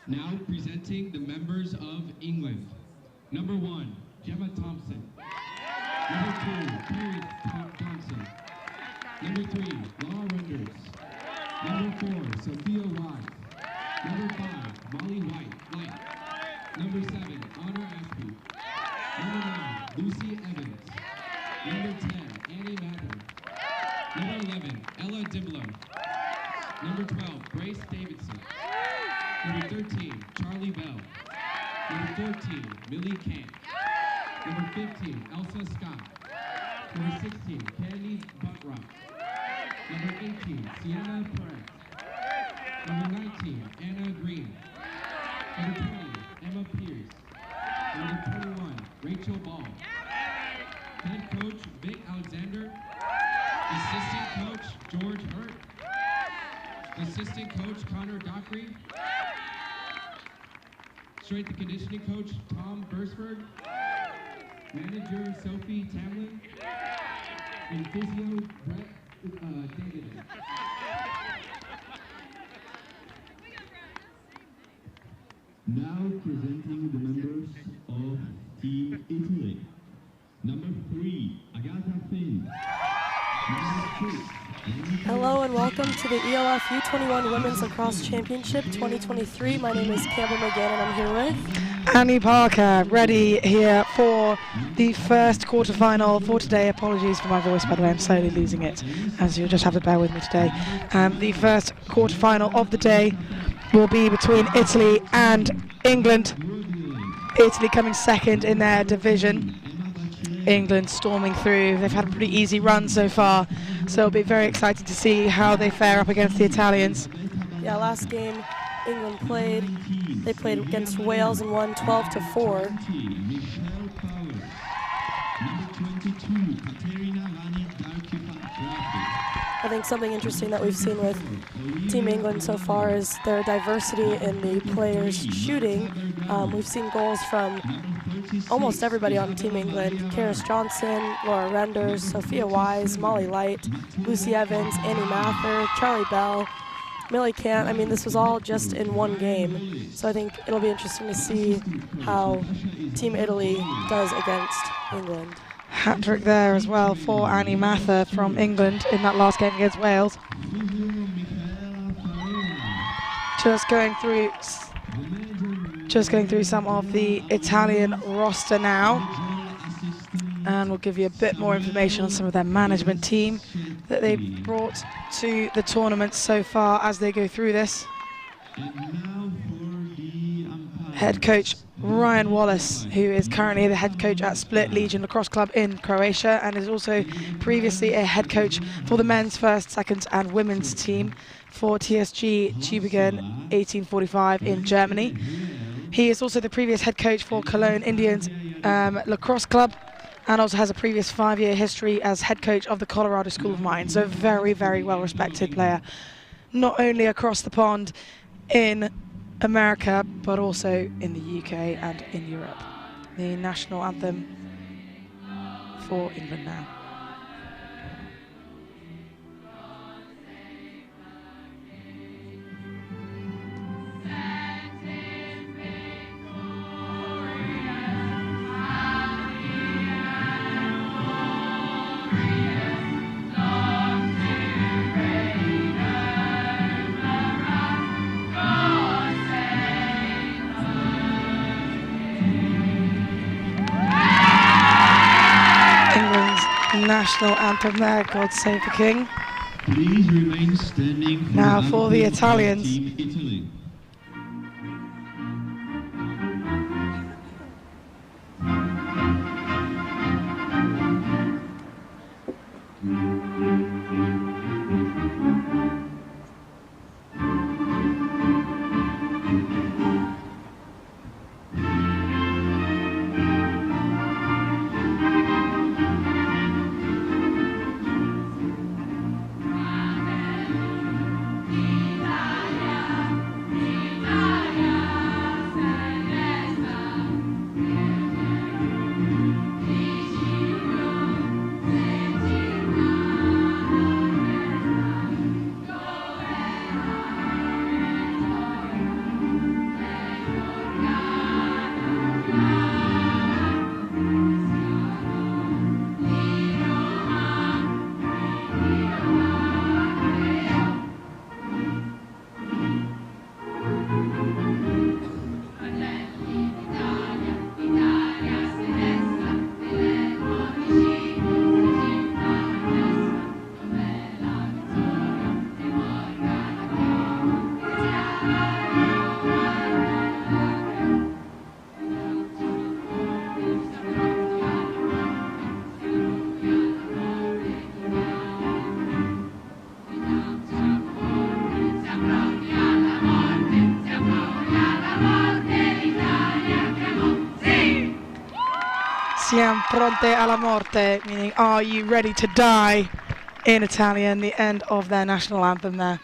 Now presenting the members of England. Number 1, Gemma Thompson. Number 2, Carrie Johnson. Number 3, Laura Renders. Number 4, Sophia Wise. Number 5, Molly White. Number 7, Honor Ashby. Number 9, Lucy Evans. Number 10, Annie Mather. Number 11, Ella Dimlow. Number 12, Grace Davidson. Number 13, Charlie Bell. Number 14, Millie Camp. Number 15, Elsa Scott. Number 16, Candy Buttrock. Number 18, Sienna Perez. Number 19, Anna Green. Number 20, Emma Pierce. Number 21, Rachel Ball. Head coach, Vic Alexander. Assistant coach, George Hurt. Assistant coach, Connor Dockery. Strength and conditioning coach, Tom Bursford. Manager, Sophie Tamlin. And physio, Brett David. Now presenting the members of Team Italy. Number 3, Agatha Finn. Number 6, Hello and welcome to the ELF U21 Women's Lacrosse Championship 2023. My name is Campbell McGann and I'm here with Annie Parker, ready here for the first quarterfinal for today. Apologies for my voice, by the way, I'm slowly losing it, as you'll just have to bear with me today. The first quarterfinal of the day will be between Italy and England. Italy coming second in their division. England storming through. They've had a pretty easy run so far, so it'll be very exciting to see how they fare up against the Italians. Yeah, last game England played. They played against Wales and won 12-4. I think something interesting that we've seen with Team England so far is their diversity in the players shooting. We've seen goals from almost everybody on Team England. Karis Johnson, Laura Renders, Sophia Wise, Molly Light, Lucy Evans, Annie Mather, Charlie Bell, Millie Camp. I mean, this was all just in one game. So I think it'll be interesting to see how Team Italy does against England. Hat-trick there as well for Annie Mather from England in that last game against Wales. Just going through some of the Italian roster now, and we'll give you a bit more information on some of their management team that they've brought to the tournament so far as they go through this. Head coach Ryan Wallace, who is currently the head coach at Split Legion Lacrosse Club in Croatia and is also previously a head coach for the men's first, second and women's team for TSG Tübingen 1845 in Germany. He is also the previous head coach for Cologne Indians Lacrosse Club and also has a previous 5-year history as head coach of the Colorado School of Mines. So very, very well respected player, not only across the pond in America, but also in the UK and in Europe. The national anthem for England now. National anthem there, God Save the King. Please remain standing for now for the Italians. Team Italy. Siamo pronte alla morte, meaning are you ready to die in Italian, the end of their national anthem there.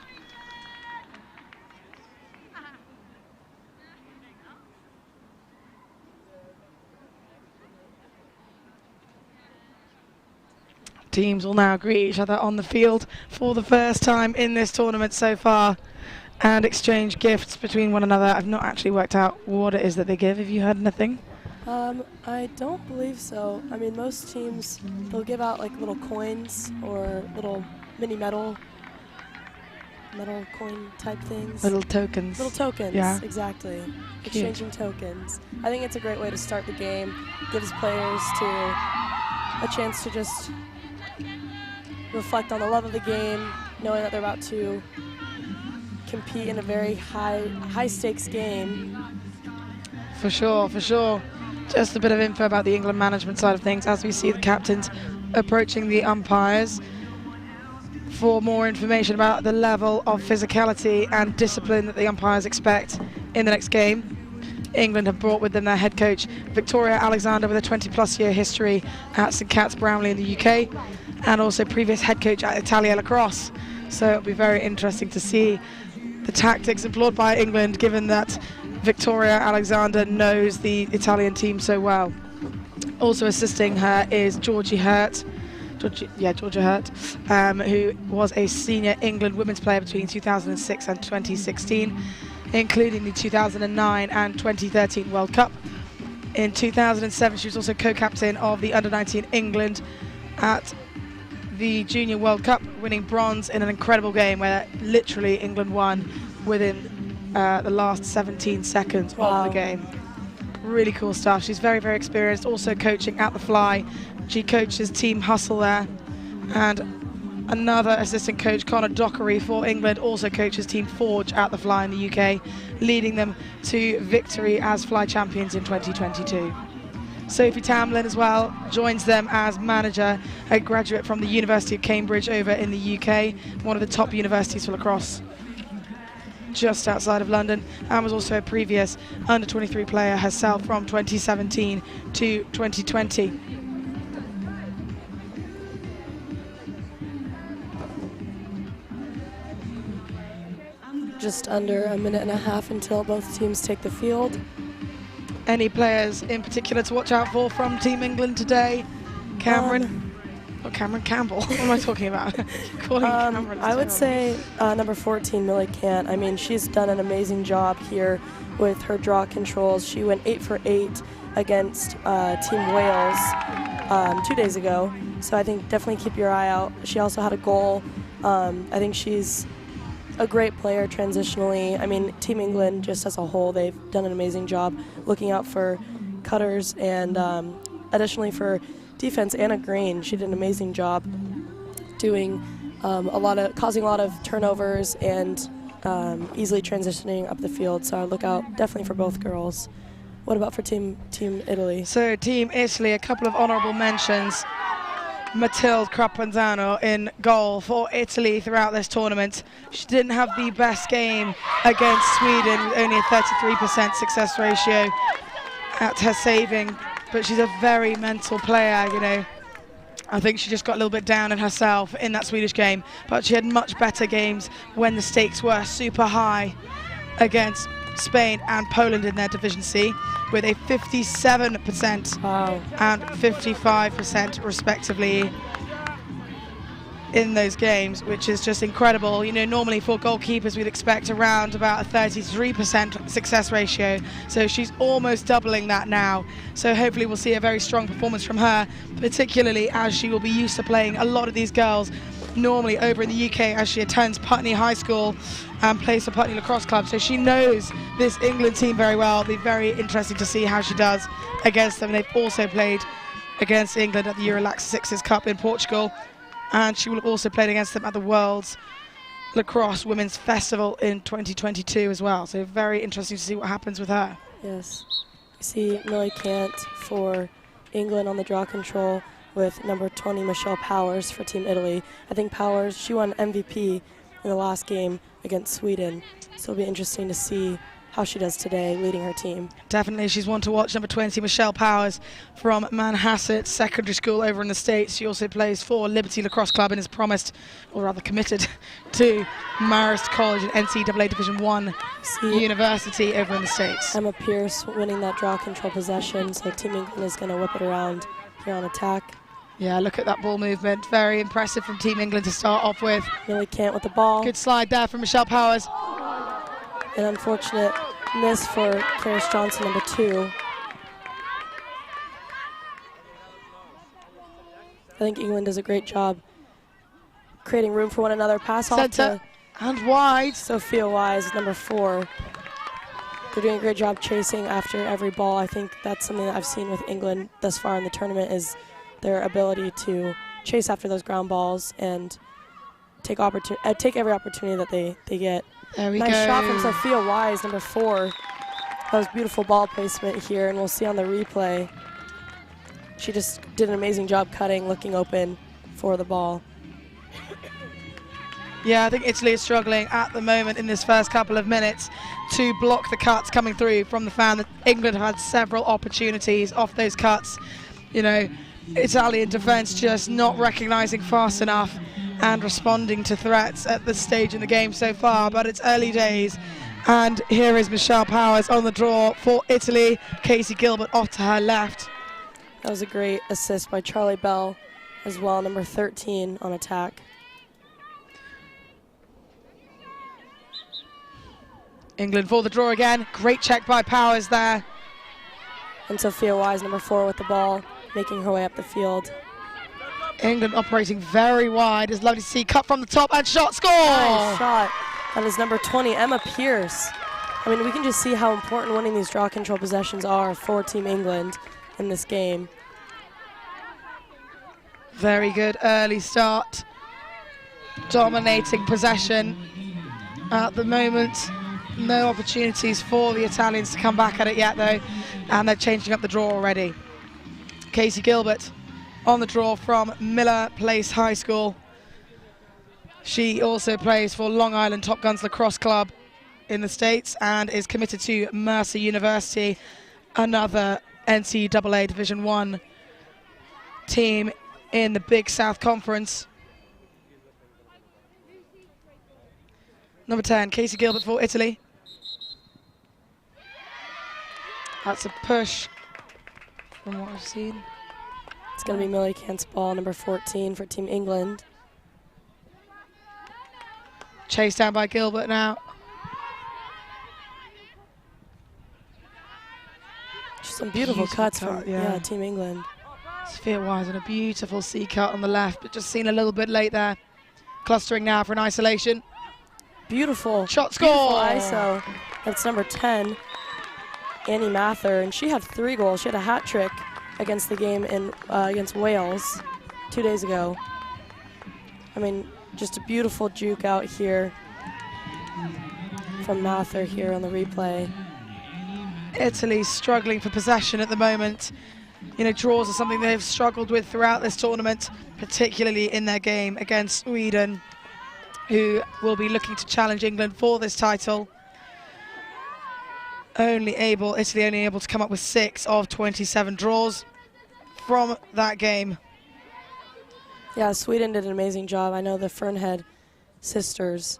Teams will now greet each other on the field for the first time in this tournament so far and exchange gifts between one another. I've not actually worked out what it is that they give. Have you heard anything? I don't believe so. I mean, most teams, they'll give out like little coins or little mini metal coin type things. Little tokens. Little tokens, yeah. Exactly. Cute. Exchanging tokens. I think it's a great way to start the game. Gives players a chance to just reflect on the love of the game, knowing that they're about to compete in a very high stakes game. For sure, for sure. Just a bit of info about the England management side of things as we see the captains approaching the umpires for more information about the level of physicality and discipline that the umpires expect in the next game. England have brought with them their head coach, Victoria Alexander, with a 20-plus year history at St Cat's Brownlee in the UK, and also previous head coach at Italia Lacrosse. So it'll be very interesting to see the tactics employed by England, given that Victoria Alexander knows the Italian team so well. Also assisting her is Georgia Hurt, who was a senior England women's player between 2006 and 2016, including the 2009 and 2013 World Cup. In 2007, she was also co-captain of the Under-19 England at the Junior World Cup, winning bronze in an incredible game where literally England won within the last 17 seconds of the game. Really cool stuff. She's very, very experienced, also coaching at the Fly. She coaches Team Hustle there. And another assistant coach, Connor Dockery for England, also coaches Team Forge at the Fly in the UK, leading them to victory as Fly champions in 2022. Sophie Tamlin as well joins them as manager, a graduate from the University of Cambridge over in the UK, one of the top universities for lacrosse just outside of London, and was also a previous under-23 player herself from 2017 to 2020. Just under a minute and a half until both teams take the field. Any players in particular to watch out for from Team England today? Cameron? Not Cameron, Campbell. What am I talking about? I would say number 14, Millie Cant. I mean, she's done an amazing job here with her draw controls. She went 8 for 8 against Team Wales 2 days ago. So I think definitely keep your eye out. She also had a goal. I think she's a great player transitionally. I mean, Team England just as a whole, they've done an amazing job looking out for cutters, and additionally for defense, Anna Green, she did an amazing job doing causing a lot of turnovers and easily transitioning up the field. So I look out definitely for both girls. What about for Team Italy? So Team Italy, a couple of honourable mentions. Matilde Crapanzano in goal for Italy throughout this tournament. She didn't have the best game against Sweden with only a 33% success ratio at her saving, but she's a very mental player, you know. I think she just got a little bit down on herself in that Swedish game, but she had much better games when the stakes were super high against Spain and Poland in their Division C, with a 57% and 55% respectively in those games, which is just incredible. You know, normally for goalkeepers we'd expect around about a 33% success ratio, so she's almost doubling that now. So hopefully we'll see a very strong performance from her, particularly as she will be used to playing a lot of these girls normally over in the UK, as she attends Putney High School and plays for Putney Lacrosse Club. So she knows this England team very well. It'll be very interesting to see how she does against them. They've also played against England at the Eurolax Sixes Cup in Portugal, and she will have also played against them at the World's Lacrosse Women's Festival in 2022 as well. So very interesting to see what happens with her. Yes. You see Millie Cant for England on the draw control with number 20, Michelle Powers, for Team Italy. I think Powers, she won MVP in the last game against Sweden, so it'll be interesting to see how she does today, leading her team. Definitely, she's one to watch. Number 20, Michelle Powers from Manhasset Secondary School over in the States. She also plays for Liberty Lacrosse Club and is promised, or rather committed, to Marist College, an NCAA Division 1 university over in the States. Emma Pierce winning that draw control possession, so Team England is going to whip it around here on attack. Yeah, look at that ball movement. Very impressive from Team England to start off with. Millie Cant with the ball. Good slide there from Michelle Powers. An unfortunate miss for Karis Johnson, number 2. I think England does a great job creating room for one another. Pass off to and wide. Sophia Wise, number 4. They're doing a great job chasing after every ball. I think that's something that I've seen with England thus far in the tournament, is their ability to chase after those ground balls and take every opportunity that they get. There we go. Nice shot from Sophia Wise, number 4. That was beautiful ball placement here, and we'll see on the replay. She just did an amazing job cutting, looking open for the ball. Yeah, I think Italy is struggling at the moment in this first couple of minutes to block the cuts coming through from the fan. England had several opportunities off those cuts. You know, Italian defence just not recognising fast enough and responding to threats at this stage in the game so far, but it's early days. And here is Michelle Powers on the draw for Italy. Casey Gilbert off to her left. That was a great assist by Charlie Bell as well, number 13 on attack. England for the draw again. Great check by Powers there. And Sophia Wise, number 4 with the ball, making her way up the field. England operating very wide. It's lovely to see. Cut from the top and shot, score! Nice shot. That is number 20, Emma Pierce. I mean, we can just see how important winning these draw control possessions are for Team England in this game. Very good early start. Dominating possession. At the moment, no opportunities for the Italians to come back at it yet, though. And they're changing up the draw already. Casey Gilbert on the draw from Miller Place High School. She also plays for Long Island Top Guns Lacrosse Club in the States and is committed to Mercer University, another NCAA Division 1 team in the Big South Conference. Number 10, Casey Gilbert for Italy. That's a push from what I've seen. It's going to be Millie Cant's ball, number 14 for Team England. Chased down by Gilbert now. Just some beautiful cuts from Team England. Sophia Wise on a beautiful C cut on the left, but just seen a little bit late there. Clustering now for an isolation. Beautiful. Shot score! Beautiful ISO. That's number 10, Annie Mather, and she had 3 goals. She had a hat trick against the game in against Wales 2 days ago. I mean, just a beautiful juke out here from Mather here on the replay. Italy struggling for possession at the moment. You know, draws are something they've struggled with throughout this tournament, particularly in their game against Sweden, who will be looking to challenge England for this title. Italy only able to come up with 6 of 27 draws from that game. Yeah, Sweden did an amazing job. I know the Fernhead sisters,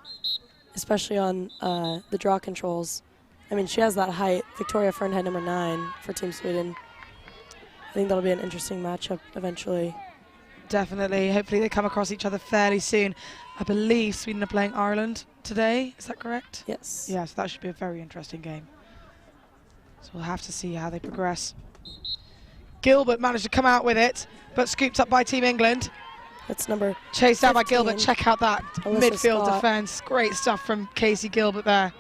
especially on the draw controls. I mean, she has that height. Victoria Fernhead, number 9 for Team Sweden. I think that'll be an interesting matchup eventually. Definitely. Hopefully they come across each other fairly soon. I believe Sweden are playing Ireland today. Is that correct? Yes. Yes, that should be a very interesting game. So we'll have to see how they progress. Gilbert managed to come out with it, but scooped up by Team England. That's number Chased out by 15. Gilbert. Check out that Alyssa midfield Scott. defence. Great stuff from Casey Gilbert there.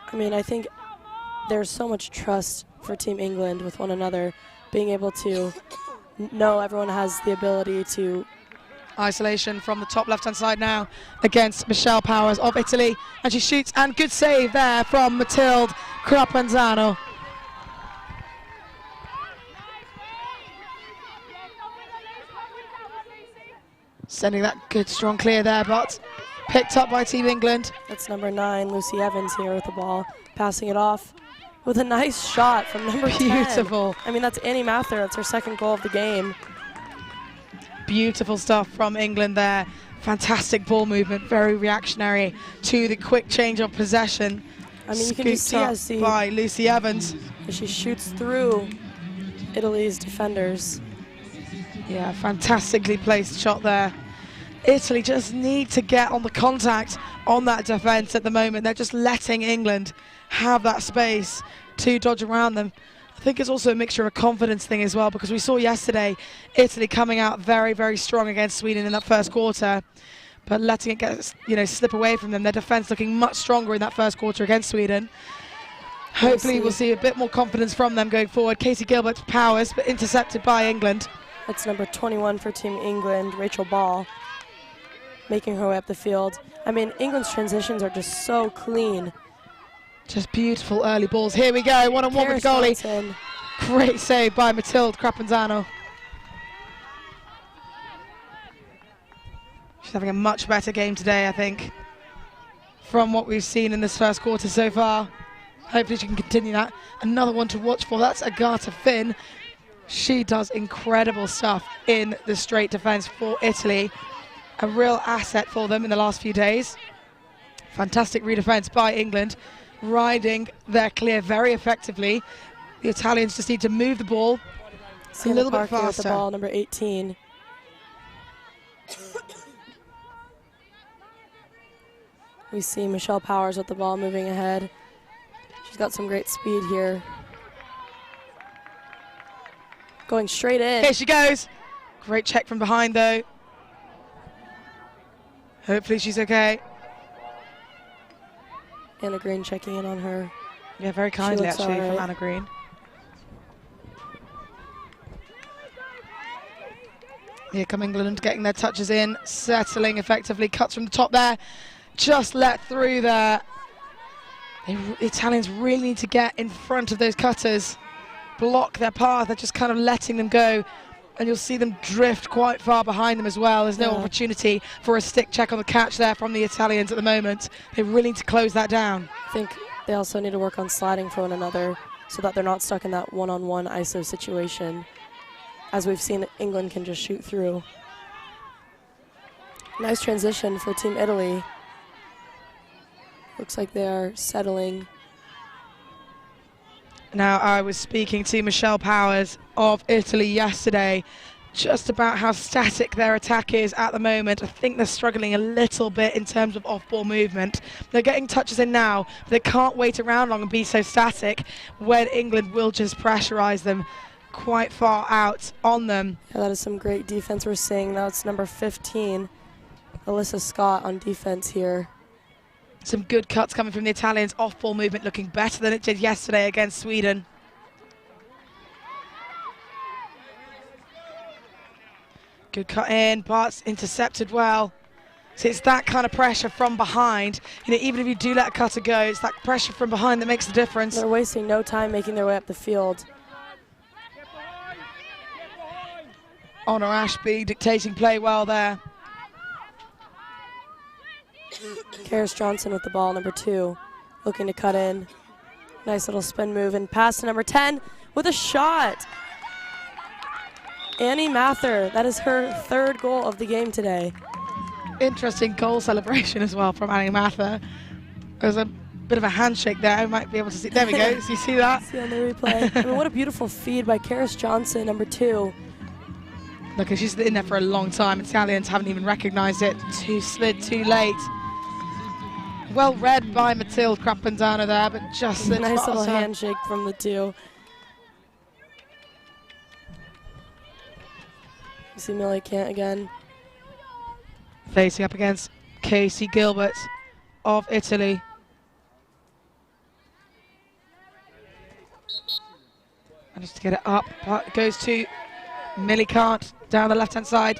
I mean, I think there's so much trust for Team England with one another, being able to know everyone has the ability to. Isolation from the top left-hand side now against Michelle Powers of Italy. And she shoots, and good save there from Matilde Crapanzano. Sending that good strong clear there, but Picked up by Team England. That's number 9, Lucy Evans here with the ball, passing it off with a nice shot from number 10. Beautiful. I mean, that's Annie Mather. That's her second goal of the game. Beautiful stuff from England there. Fantastic ball movement, very reactionary to the quick change of possession. I mean, you can just see by Lucy Evans. As she shoots through Italy's defenders. Yeah, fantastically placed shot there. Italy just need to get on the contact on that defence at the moment. They're just letting England have that space to dodge around them. I think it's also a mixture of a confidence thing as well, because we saw yesterday Italy coming out very, very strong against Sweden in that first quarter, but letting it get, slip away from them. Their defence looking much stronger in that first quarter against Sweden. Hopefully we'll see a bit more confidence from them going forward. Casey Gilbert powers, but intercepted by England. That's number 21 for Team England, Rachel Ball, making her way up the field. I mean, England's transitions are just so clean. Just beautiful early balls. Here we go, one-on-one with the goalie. Johnson. Great save by Matilde Crapanzano. She's having a much better game today, I think, from what we've seen in this first quarter so far. Hopefully she can continue that. Another one to watch for, that's Agatha Finn. She does incredible stuff in the straight defence for Italy. A real asset for them in the last few days. Fantastic redefence by England, riding their clear very effectively. The Italians just need to move the ball a little bit faster. With the ball, number 18. We see Michelle Powers with the ball moving ahead. She's got some great speed here. Going straight in. Here she goes. Great check from behind though. Hopefully she's okay. Anna Green checking in on her. Yeah, very kindly actually from Anna Green. Here come England getting their touches in, settling effectively, cuts from the top there. Just let through there. The Italians really need to get in front of those cutters, block their path. They're just kind of letting them go, and you'll see them drift quite far behind them as well. There's no opportunity for a stick check on the catch there from the Italians at the moment. They really need to close that down. I think they also need to work on sliding for one another so that they're not stuck in that one-on-one ISO situation. As we've seen, England can just shoot through. Nice transition for Team Italy. Looks like they're settling. Now, I was speaking to Michelle Powers of Italy yesterday just about how static their attack is at the moment. I think they're struggling a little bit in terms of off-ball movement. They're getting touches in now, but they can't wait around long and be so static when England will just pressurise them quite far out on them. Yeah, that is some great defense we're seeing. Now it's number 15, Alyssa Scott on defense here. Some good cuts coming from the Italians. Off-ball movement looking better than it did yesterday against Sweden. Good cut in, but intercepted well. So it's that kind of pressure from behind. Even if you do let a cutter go, it's that pressure from behind that makes the difference. They're wasting no time making their way up the field. Honor Ashby dictating play well there. Karis Johnson with the ball, number 2, looking to cut in. Nice little spin move and pass to number 10 with a shot. Annie Mather, that is her 3rd goal of the game today. Interesting goal celebration as well from Annie Mather. There's a bit of a handshake there. I might be able to see. There we go. So you see that? See on the replay. I mean, what a beautiful feed by Karis Johnson, number 2. Look, she's in there for a long time. Italians haven't even recognized it. Slid too late. Well read by Matilde Crapanzano there, but just slipped nice past little her. handshake from the 2. You see Millie Kant again. Facing up against Casey Gilbert of Italy. Managed to get it up, but it goes to Millie Kant down the left-hand side.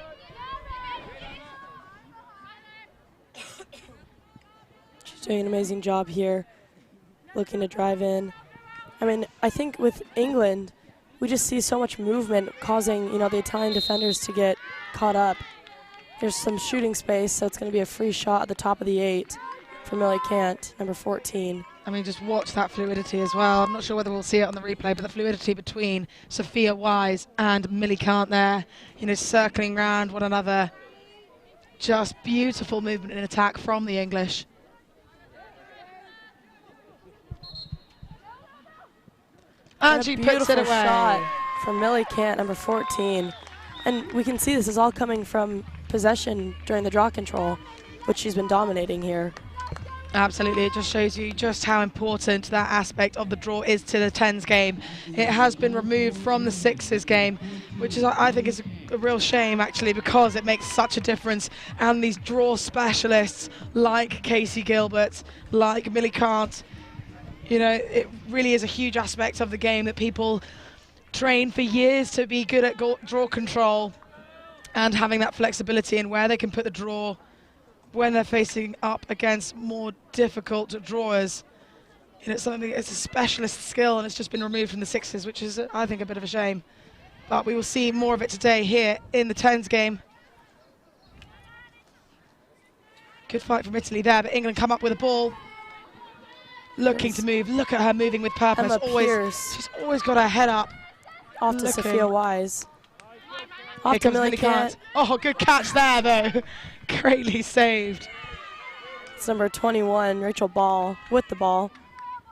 She's doing an amazing job here, looking to drive in. I mean, I think with England, we just see so much movement causing, the Italian defenders to get caught up. There's some shooting space, so it's going to be a free shot at the top of the 8 for Millie Kant, number 14. I mean, just watch that fluidity as well. I'm not sure whether we'll see it on the replay, but the fluidity between Sophia Wise and Millie Kant there, circling round one another. Just beautiful movement and attack from the English. And she puts it away. Shot from Millie Kant, number 14. And we can see this is all coming from possession during the draw control, which she's been dominating here. Absolutely, it just shows you just how important that aspect of the draw is to the 10s game. It has been removed from the 6s game, which is, I think, is a real shame actually, because it makes such a difference. And these draw specialists like Casey Gilbert, like Millie Kant, it really is a huge aspect of the game that people train for years to be good at draw control and having that flexibility in where they can put the draw when they're facing up against more difficult drawers. It's something, it's a specialist skill, and it's just been removed from the 6s, which is, I think, a bit of a shame. But we will see more of it today here in the 10s game. Good fight from Italy there, but England come up with a ball. Looking to move. Look at her moving with purpose. She's always got her head up. Off to Sophia Wise. Off to Millie Kant. Oh, good catch there, though. Greatly saved. It's number 21, Rachel Ball, with the ball.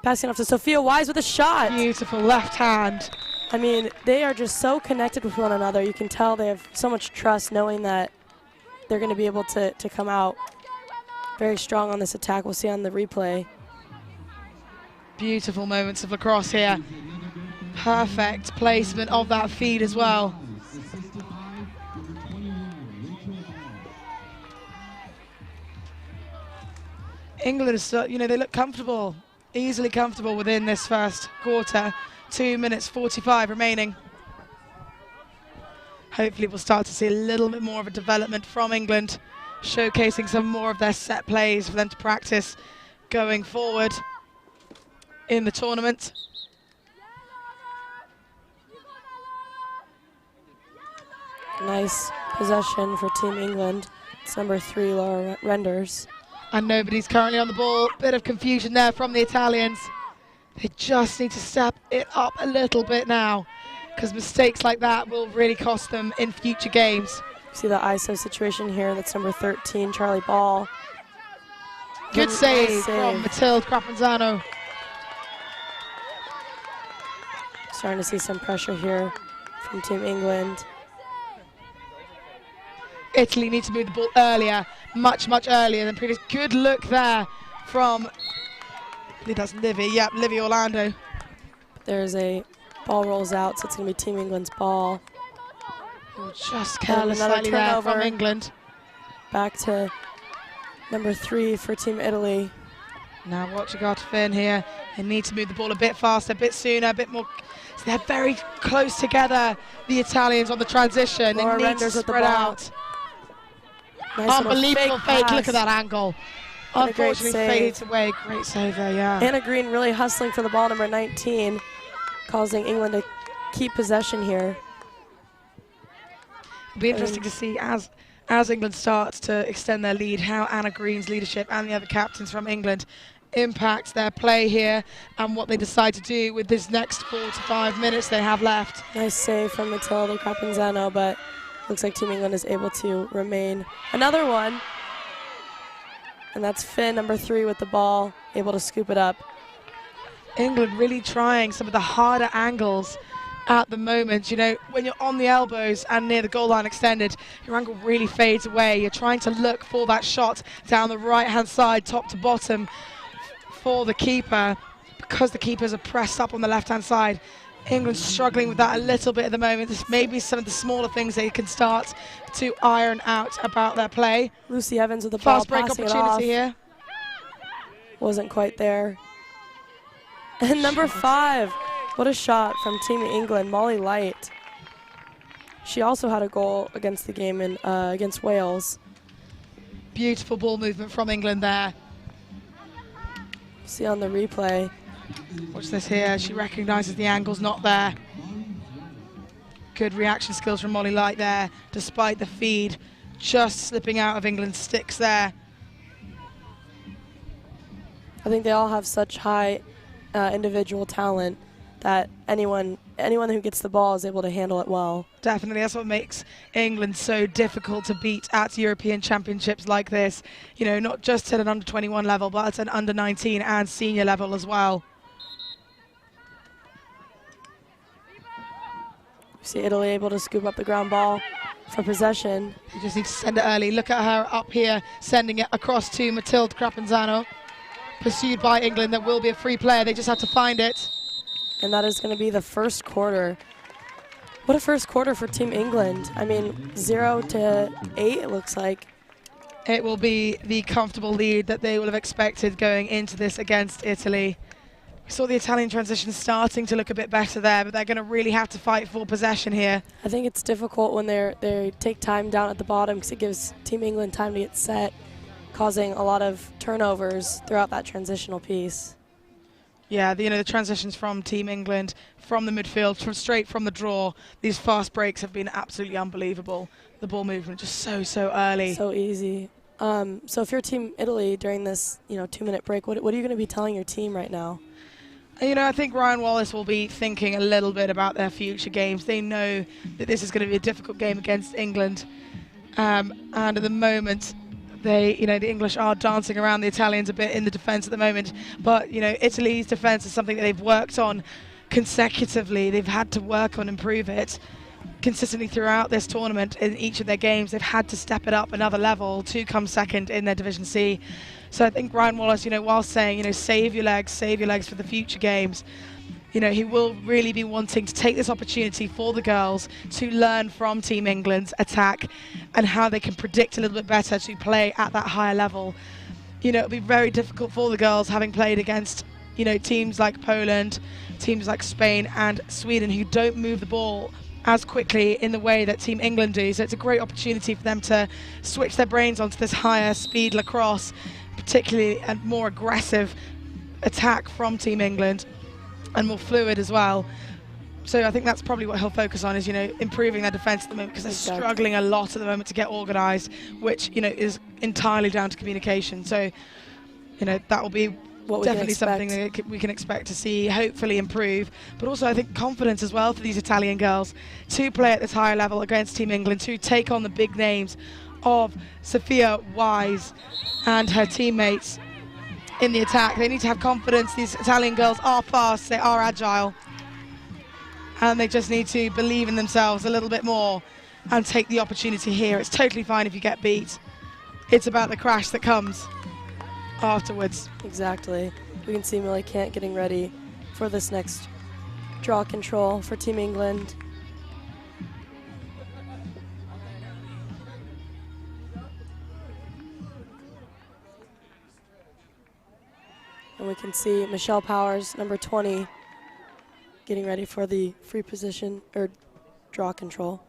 Passing off to Sophia Wise with a shot. Beautiful left hand. I mean, they are just so connected with one another. You can tell they have so much trust, knowing that they're going to be able to come out very strong on this attack. We'll see on the replay. Beautiful moments of lacrosse here. Perfect placement of that feed as well. England is, they look comfortable, easily comfortable within this first quarter. 2 minutes 45 remaining. Hopefully we'll start to see a little bit more of a development from England, showcasing some more of their set plays for them to practice going forward in the tournament. Nice possession for Team England. It's number 3, Laura Renders. And nobody's currently on the ball. Bit of confusion there from the Italians. They just need to step it up a little bit now, because mistakes like that will really cost them in future games. See the ISO situation here. That's number 13, Charlie Ball. Good save from Matilde Crapanzano. Starting to see some pressure here from Team England. Italy need to move the ball earlier, much earlier than previous. Good look there from, I believe that's Livy. Yep, Livy Orlando. There's a ball rolls out, so it's going to be Team England's ball. Oh, just careless slightly there from England. Back to number 3 for Team Italy. Now watch Agatha Finn here. They need to move the ball a bit faster, a bit sooner, a bit more. So they're very close together, the Italians, on the transition. They need to spread out. Nice unbelievable fake. Look at that angle. And unfortunately fades away. Great save there, yeah. Anna Green really hustling for the ball, number 19, causing England to keep possession here. It'll be interesting to see as England starts to extend their lead, how Anna Green's leadership and the other captains from England impact their play here and what they decide to do with this next 4 to 5 minutes they have left. Nice save from Matilde Crapanzano, but looks like Team England is able to remain. Another one, and that's Finn, number 3, with the ball, able to scoop it up. England really trying some of the harder angles at the moment. You know, when you're on the elbows and near the goal line extended, your angle really fades away. You're trying to look for that shot down the right-hand side, top to bottom, for the keeper, because the keepers are pressed up on the left-hand side. England's struggling with that a little bit at the moment. This may be some of the smaller things they can start to iron out about their play. Lucy Evans with the ball, fast break opportunity here. Wasn't quite there. And number 5, what a shot from Team England, Molly Light. She also had a goal against the game in against Wales. Beautiful ball movement from England there. See on the replay. Watch this here. She recognises the angle's not there. Good reaction skills from Molly Light there, despite the feed just slipping out of England's sticks there. I think they all have such high individual talent that anyone who gets the ball is able to handle it well. Definitely, that's what makes England so difficult to beat at European Championships like this. You know, not just at an under-21 level, but at an under-19 and senior level as well. You see Italy able to scoop up the ground ball for possession. You just need to send it early. Look at her up here, sending it across to Matilde Crapanzano. Pursued by England. There will be a free player. They just have to find it. And that is going to be the first quarter. What a first quarter for Team England. I mean, 0 to 8, it looks like. It will be the comfortable lead that they will have expected going into this against Italy. We saw the Italian transition starting to look a bit better there, but they're going to really have to fight for possession here. I think it's difficult when they take time down at the bottom because it gives Team England time to get set, causing a lot of turnovers throughout that transitional piece. Yeah, the transitions from Team England, from the midfield, straight from the draw, these fast breaks have been absolutely unbelievable. The ball movement just so early. So easy. So if you're Team Italy during this 2-minute break, what are you going to be telling your team right now? I think Ryan Wallace will be thinking a little bit about their future games. They know that this is going to be a difficult game against England. And at the moment, the English are dancing around the Italians a bit in the defence at the moment. But, Italy's defence is something that they've worked on consecutively. They've had to work on improve it consistently throughout this tournament. In each of their games, they've had to step it up another level to come second in their Division C. So I think Ryan Wallace, while saying, save your legs for the future games, he will really be wanting to take this opportunity for the girls to learn from Team England's attack and how they can predict a little bit better to play at that higher level. It'll be very difficult for the girls having played against, teams like Poland, teams like Spain and Sweden who don't move the ball as quickly in the way that Team England do. So it's a great opportunity for them to switch their brains onto this higher speed lacrosse, particularly a more aggressive attack from Team England and more fluid as well. So I think that's probably what he'll focus on is, improving their defence at the moment because they're struggling a lot at the moment to get organised, which, is entirely down to communication. So, that will be definitely something that we can expect to see hopefully improve. But also I think confidence as well for these Italian girls to play at this higher level against Team England, to take on the big names of Sophia Wise and her teammates in the attack. They need to have confidence. These Italian girls are fast, they are agile, and they just need to believe in themselves a little bit more and take the opportunity here. It's totally fine if you get beat. It's about the crash that comes afterwards. Exactly. We can see Millie Kant getting ready for this next draw control for Team England. And we can see Michelle Powers, number 20, getting ready for the free position or draw control.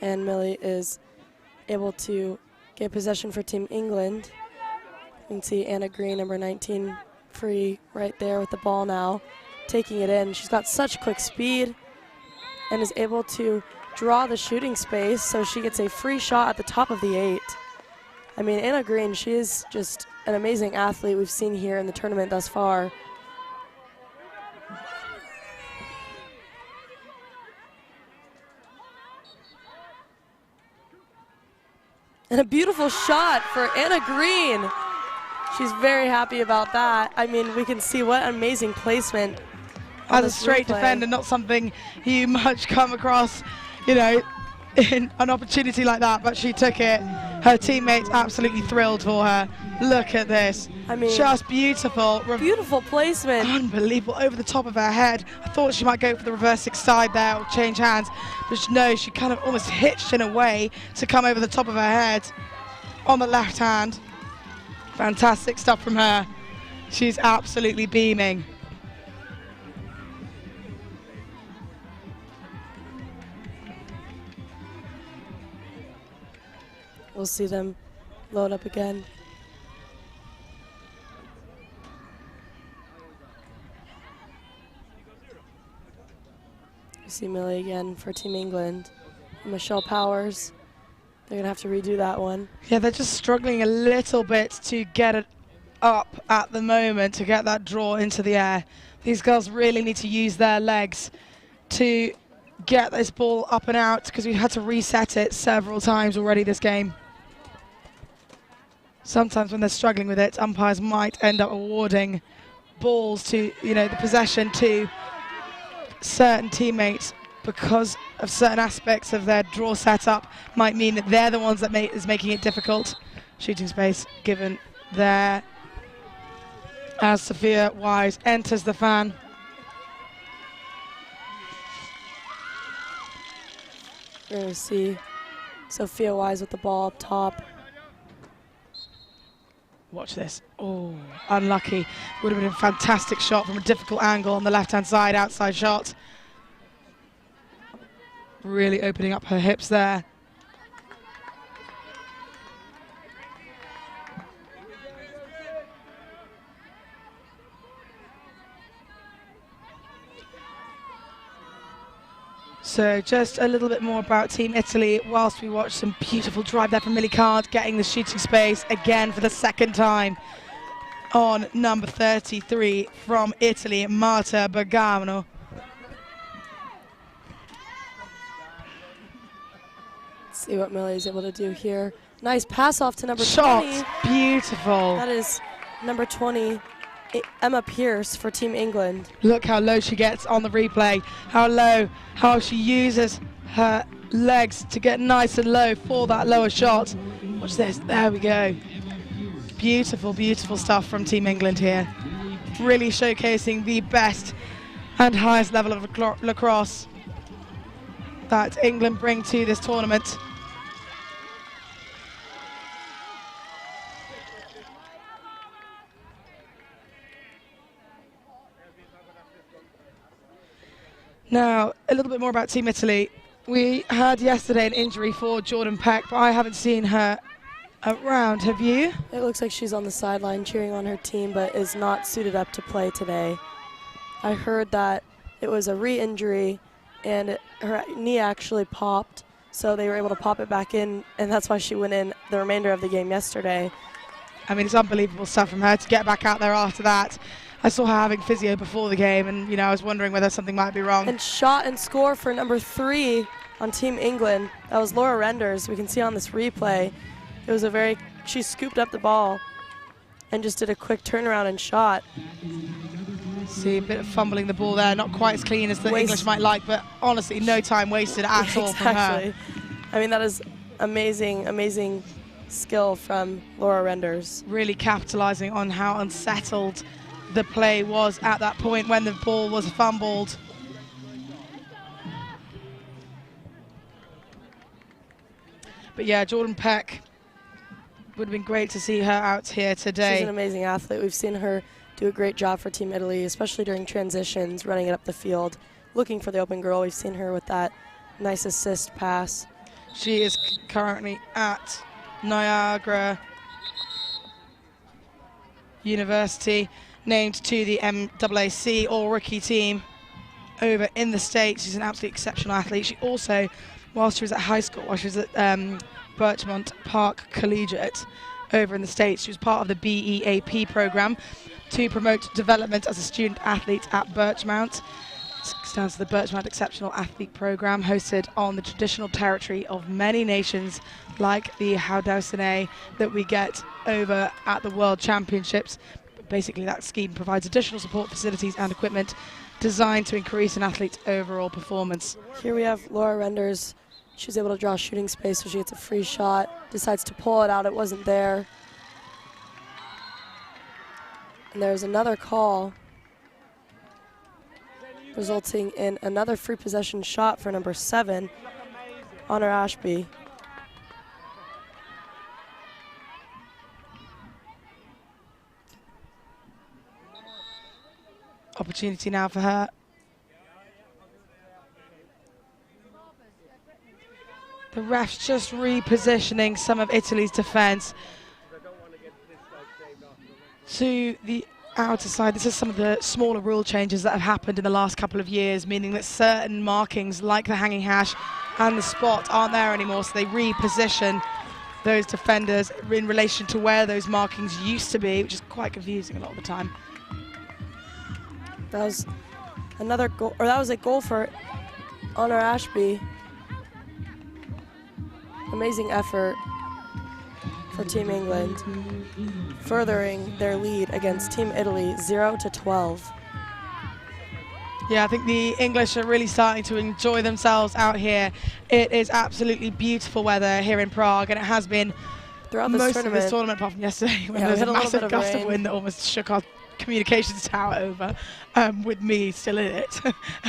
And Millie is able to get possession for Team England. You can see Anna Green, number 19, free right there with the ball now, taking it in. She's got such quick speed and is able to draw the shooting space, so she gets a free shot at the top of the 8. I mean, Anna Green, she is just an amazing athlete we've seen here in the tournament thus far. And a beautiful shot for Anna Green. She's very happy about that. I mean, we can see what amazing placement. As a straight defender, not something you much come across, in an opportunity like that, but she took it. Her teammates absolutely thrilled for her. Look at this. I mean, just beautiful. Beautiful placement. Unbelievable, over the top of her head. I thought she might go for the reverse 6 side there or change hands, but no, she kind of almost hitched in a way to come over the top of her head on the left hand. Fantastic stuff from her. She's absolutely beaming. We'll see them load up again. You see Millie again for Team England. Michelle Powers. They're going to have to redo that one. Yeah, they're just struggling a little bit to get it up at the moment, to get that draw into the air. These girls really need to use their legs to get this ball up and out, because we've had to reset it several times already this game. Sometimes when they're struggling with it, umpires might end up awarding balls to, the possession to certain teammates because of certain aspects of their draw setup. Might mean that they're the ones that is making it difficult. Shooting space given there as Sophia Wise enters the fan. We're going to see Sophia Wise with the ball up top. Watch this. Oh, unlucky. Would have been a fantastic shot from a difficult angle on the left-hand side, outside shot. Really opening up her hips there. So just a little bit more about Team Italy whilst we watch some beautiful drive there from Millie Card, getting the shooting space again for the second time on number 33 from Italy, Marta Bergamo. Let's see what Millie's able to do here. Nice pass off to number 20. Shot, beautiful. That is number 20, Emma Pierce for Team England. Look how low she gets on the replay, how low, how she uses her legs to get nice and low for that lower shot. Watch this, there we go. Beautiful, beautiful stuff from Team England here. Really showcasing the best and highest level of lacrosse that England bring to this tournament. Now, a little bit more about Team Italy. We had yesterday an injury for Jordan Peck, but I haven't seen her around. Have you? It looks like she's on the sideline cheering on her team, but is not suited up to play today. I heard that it was a re-injury, and her knee actually popped, so they were able to pop it back in, and that's why she went in the remainder of the game yesterday. I mean, it's unbelievable stuff from her to get back out there after that. I saw her having physio before the game, and I was wondering whether something might be wrong. And shot and score for number 3 on Team England. That was Laura Renders. We can see on this replay. It was she scooped up the ball and just did a quick turnaround and shot. See a bit of fumbling the ball there, not quite as clean as the English might like, but honestly, no time wasted at all from her. I mean, that is amazing, amazing skill from Laura Renders. Really capitalizing on how unsettled the play was at that point when the ball was fumbled. But yeah, Jordan Peck, would have been great to see her out here today. She's an amazing athlete. We've seen her do a great job for Team Italy, especially during transitions, running it up the field, looking for the open girl. We've seen her with that nice assist pass. She is currently at Niagara University, named to the MAAC All-Rookie team over in the States. She's an absolutely exceptional athlete. She also, whilst she was at high school, while she was at Birchmont Park Collegiate over in the States, she was part of the BEAP program to promote development as a student athlete at Birchmount. It stands for the Birchmount Exceptional Athlete Program, hosted on the traditional territory of many nations like the Haudenosaunee that we get over at the World Championships. Basically, that scheme provides additional support facilities and equipment designed to increase an athlete's overall performance. Here we have Laura Renders. She was able to draw shooting space, so she gets a free shot, decides to pull it out. It wasn't there. And there's another call, resulting in another free possession shot for number 7, Honor Ashby. Opportunity now for her. The ref's just repositioning some of Italy's defence to the outer side. This is some of the smaller rule changes that have happened in the last couple of years, meaning that certain markings like the hanging hash and the spot aren't there anymore, so they reposition those defenders in relation to where those markings used to be, which is quite confusing a lot of the time. That was another goal, or that was a goal for Honor Ashby. Amazing effort for Team England, furthering their lead against Team Italy, 0-12. Yeah, I think the English are really starting to enjoy themselves out here. It is absolutely beautiful weather here in Prague, and it has been throughout most of this tournament, apart from yesterday, when there was a massive gust of wind that almost shook our communications tower over, with me still in it.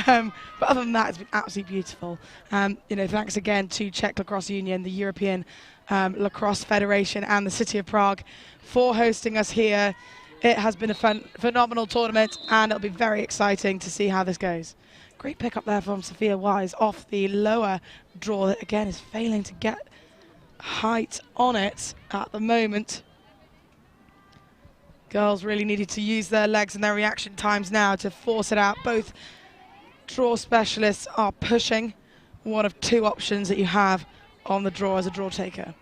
But other than that, it's been absolutely beautiful. You know, thanks again to Czech Lacrosse Union, the European Lacrosse Federation, and the City of Prague for hosting us here. It has been a phenomenal tournament, and it'll be very exciting to see how this goes. Great pick up there from Sophia Wise off the lower draw that, again, is failing to get height on it at the moment. Girls really needed to use their legs and their reaction times now to force it out. Both draw specialists are pushing one of two options that you have on the draw as a draw taker.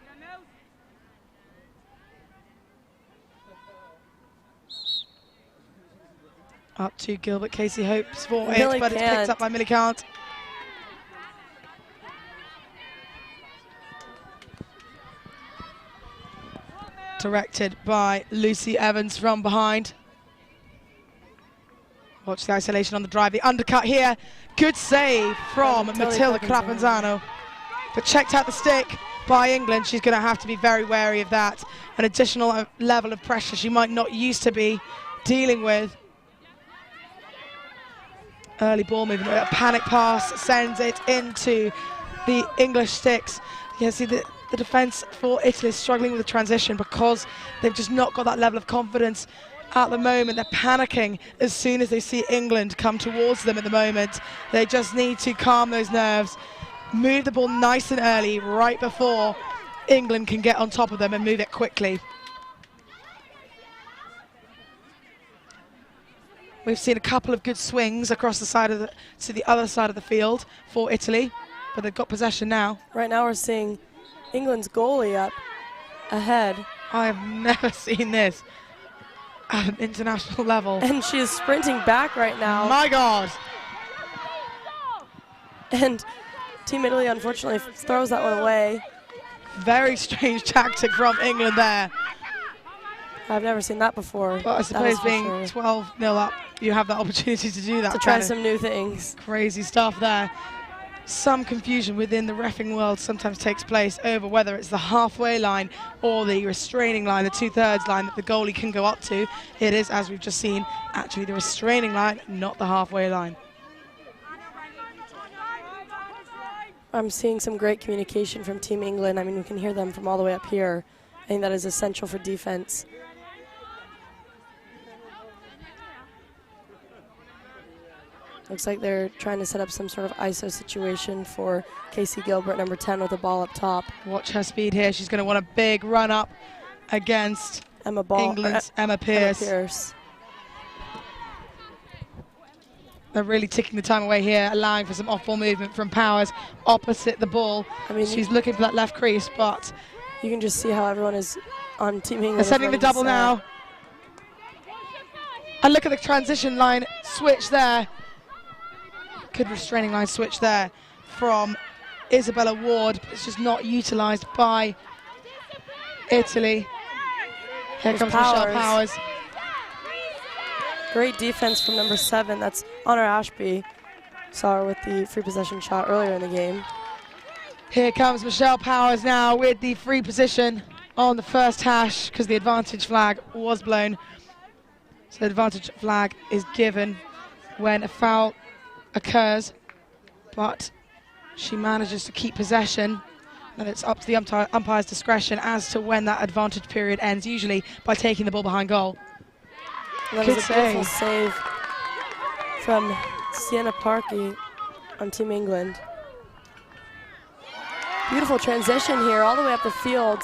Up to Gilbert. Casey hopes for it, but it's picked up by Millie Kant. Directed by Lucy Evans from behind. Watch the isolation on the drive. The undercut here. Good save from Matilda Crapanzano. But checked out the stick by England. She's going to have to be very wary of that. An additional level of pressure she might not used to be dealing with. Early ball movement, a panic pass sends it into the English sticks. You can see the defence for Italy is struggling with the transition because they've just not got that level of confidence at the moment. They're panicking as soon as they see England come towards them at the moment. They just need to calm those nerves, move the ball nice and early right before England can get on top of them and move it quickly. We've seen a couple of good swings across the side of to the other side of the field for Italy, but they've got possession now. Right now we're seeing England's goalie up ahead. I have never seen this at an international level. And she is sprinting back right now. My God. And Team Italy unfortunately throws that one away. Very strange tactic from England there. I've never seen that before. But I suppose being 12-0 up, you have that opportunity to do that. To try some new things. Crazy stuff there. Some confusion within the reffing world sometimes takes place over whether it's the halfway line or the restraining line, the 2/3 line that the goalie can go up to. It is, as we've just seen, actually the restraining line, not the halfway line. I'm seeing some great communication from Team England. I mean, we can hear them from all the way up here. I think that is essential for defense. Looks like they're trying to set up some sort of ISO situation for Casey Gilbert, number 10, with the ball up top. Watch her speed here. She's going to want a big run up against England's Emma Pierce. They're really ticking the time away here, allowing for some off-ball movement from Powers opposite the ball. I mean, she's looking for that left crease, but you can just see how everyone is on Team England. They're setting the double now. And look at the transition line switch there. Good restraining line switch there from Isabella Ward, but it's just not utilised by Italy. Here comes Michelle Powers. Great defense from number 7. That's Honor Ashby. Saw her with the free possession shot earlier in the game. Here comes Michelle Powers now with the free position on the first hash because the advantage flag was blown. So the advantage flag is given when a foul occurs, but she manages to keep possession, and it's up to the umpire's discretion as to when that advantage period ends, usually by taking the ball behind goal. That was a beautiful save from Sienna Parkey on Team England. Beautiful transition here, all the way up the field.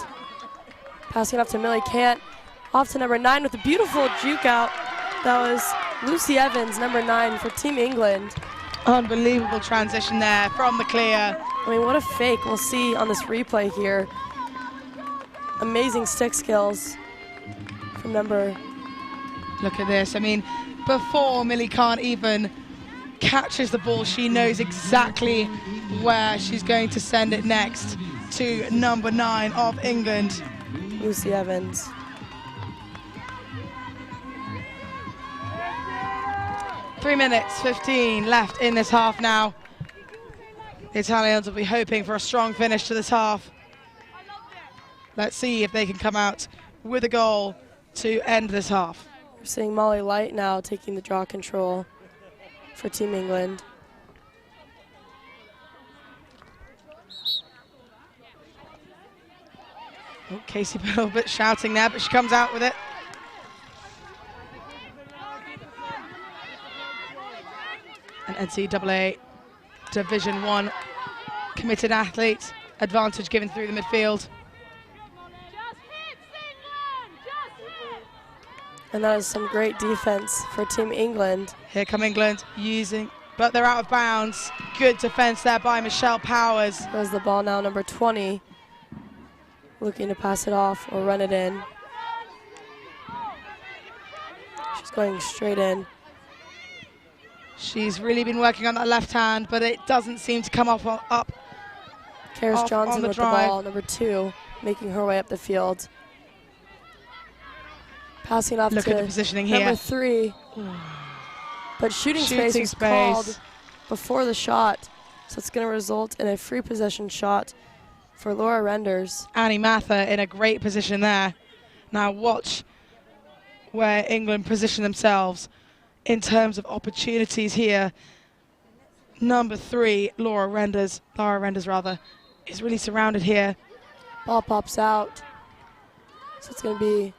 Passing it off to Millie Kant, off to number 9 with a beautiful juke out That was Lucy Evans, number 9 for Team England. Unbelievable transition there from the clear. I mean, what a fake we'll see on this replay here. Amazing stick skills from number. Look at this. I mean, before Millie Khan even catches the ball, she knows exactly where she's going to send it next to number 9 of England, Lucy Evans. Three minutes 15 left in this half now. The Italians will be hoping for a strong finish to this half. Let's see if they can come out with a goal to end this half. We're seeing Molly Light now taking the draw control for Team England. Oh, Casey a little bit shouting there, but she comes out with it. An NCAA Division 1 committed athlete, advantage given through the midfield. And that is some great defense for Team England. Here come England using, but they're out of bounds. Good defense there by Michelle Powers. There's the ball now, number 20. Looking to pass it off or run it in. She's going straight in. She's really been working on that left hand, but it doesn't seem to come up. Karis Johnson with drive. the ball, number 2, making her way up the field. Passing off Look to at the positioning here. number 3. But shooting space was called before the shot, so it's going to result in a free possession shot for Laura Renders. Annie Mather in a great position there. Now watch where England position themselves in terms of opportunities here. Number 3, Laura Renders is really surrounded here. Ball pops out, so it's going to be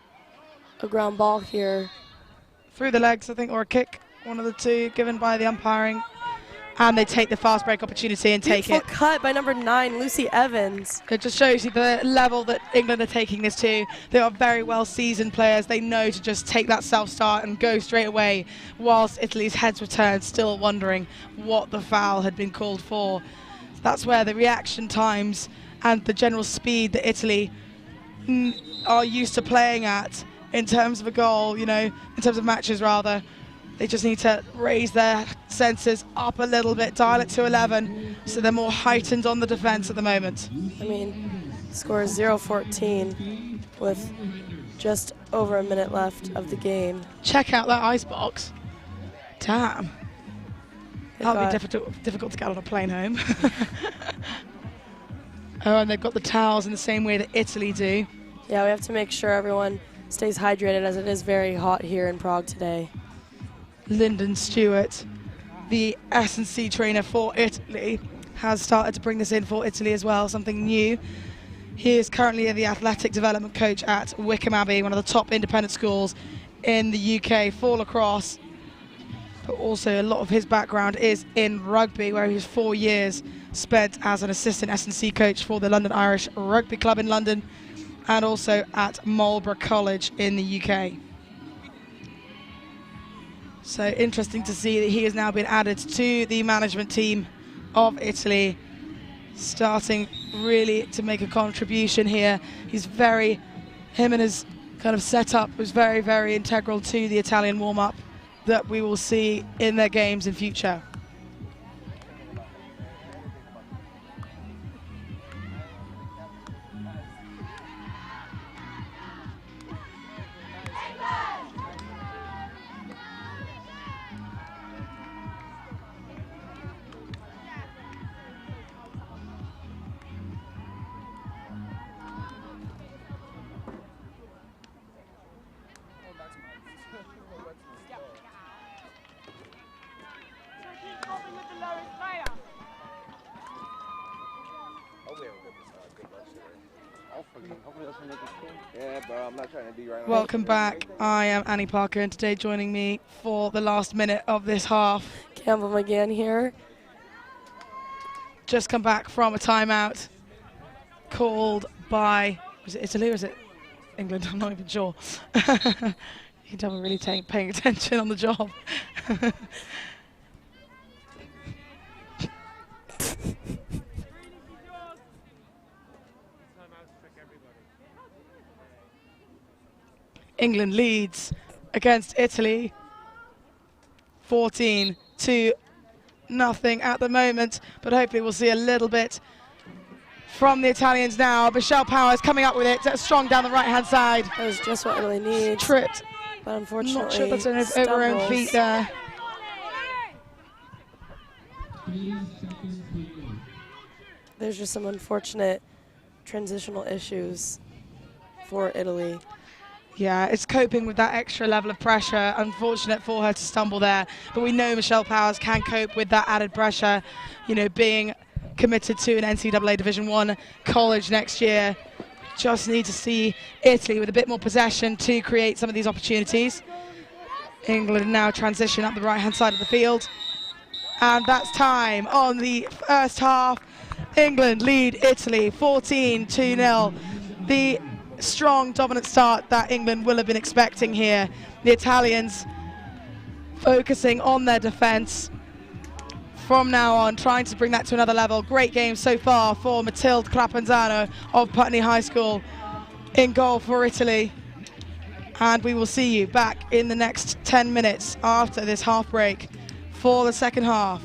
a ground ball here. Through the legs, I think, or a kick, one of the two, given by the umpiring. And they take the fast break opportunity and take it. Beautiful cut by number 9, Lucy Evans. It just shows you the level that England are taking this to. They are very well seasoned players. They know to just take that self-start and go straight away, whilst Italy's heads were turned, still wondering what the foul had been called for. That's where the reaction times and the general speed that Italy are used to playing at in terms of a goal, you know, in terms of matches rather. They just need to raise their senses up a little bit, dial it to 11, so they're more heightened on the defense at the moment. I mean, score is 0-14 with just over a minute left of the game. Check out that ice box. Damn. That'll be difficult to get on a plane home. Oh, and they've got the towels in the same way that Italy do. Yeah, we have to make sure everyone stays hydrated as it is very hot here in Prague today. Lyndon Stewart, the S&C trainer for Italy, has started to bring this in for Italy as well, something new. He is currently the athletic development coach at Wickham Abbey, one of the top independent schools in the UK for lacrosse. But also a lot of his background is in rugby, where he was 4 years spent as an assistant S&C coach for the London Irish Rugby Club in London, and also at Marlborough College in the UK. So interesting to see that he has now been added to the management team of Italy, starting really to make a contribution here. Him and his kind of setup was very, very integral to the Italian warm-up that we will see in their games in future. Welcome back. I am Annie Parker, and today joining me for the last minute of this half, Campbell McGann here. Just come back from a timeout called by, was it Italy or is it England? I'm not even sure. He doesn't really paying attention on the job. England leads against Italy 14-0 at the moment, but hopefully we'll see a little bit from the Italians now. Michelle Powers coming up with it, strong down the right-hand side. That was just what Italy needs. Tripped. But unfortunately, Not sure that's over her own feet there. 3 seconds remaining. There's just some unfortunate transitional issues for Italy. Yeah, it's coping with that extra level of pressure. Unfortunate for her to stumble there, but we know Michelle Powers can cope with that added pressure, you know, being committed to an NCAA Division I college next year. Just need to see Italy with a bit more possession to create some of these opportunities. England now transition up the right-hand side of the field. And that's time on the first half. England lead Italy 14-0. The strong, dominant start that England will have been expecting here. The Italians focusing on their defence from now on, trying to bring that to another level. Great game so far for Matilde Crapanzano of Putney High School in goal for Italy. And we will see you back in the next 10 minutes after this half break for the second half.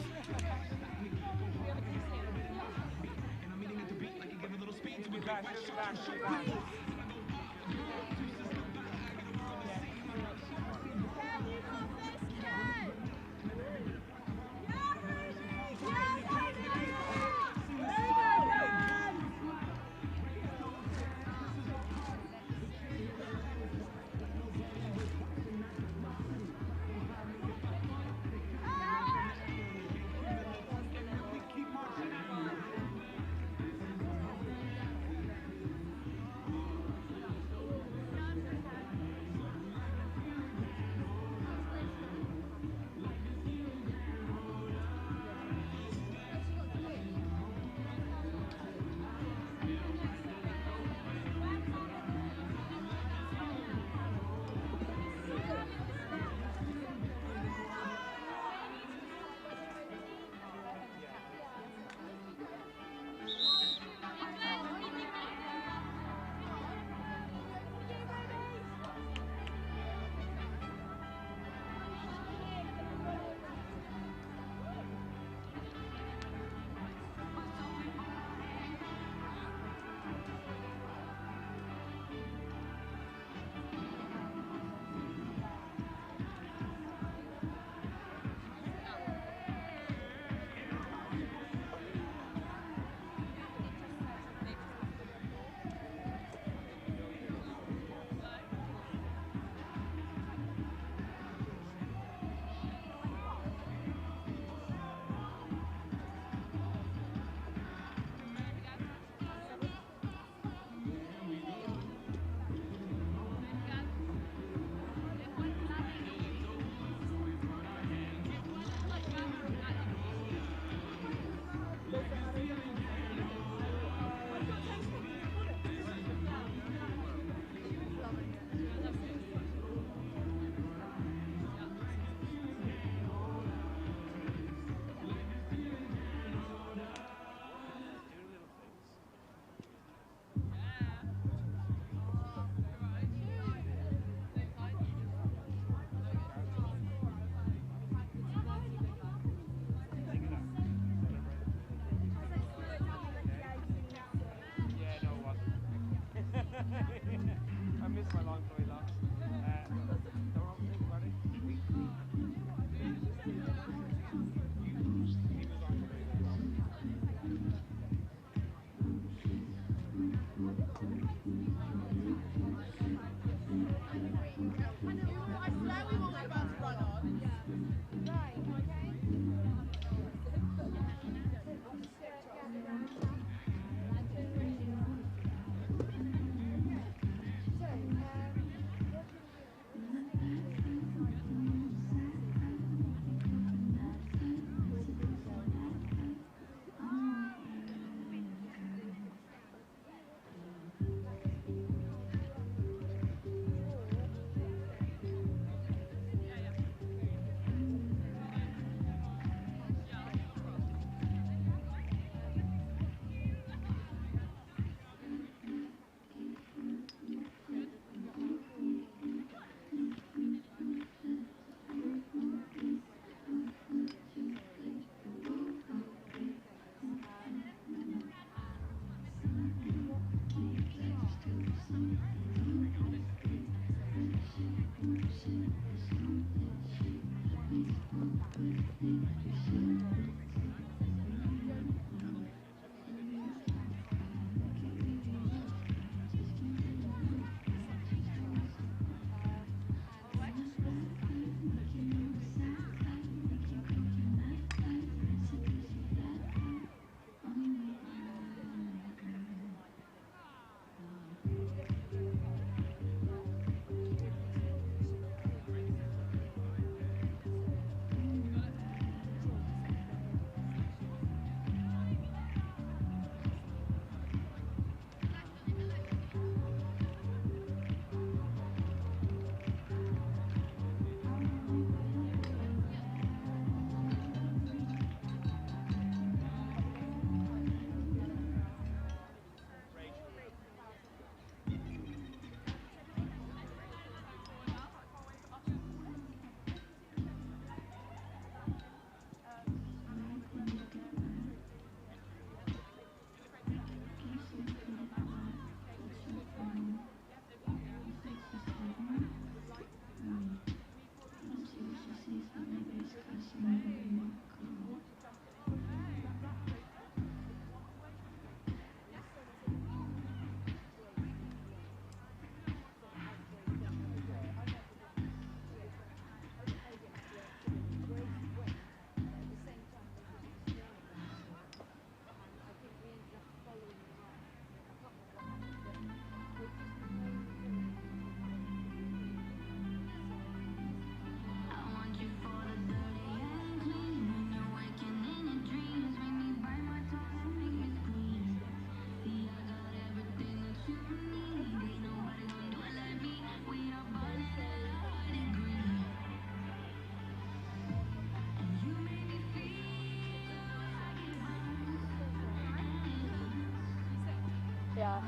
Yeah.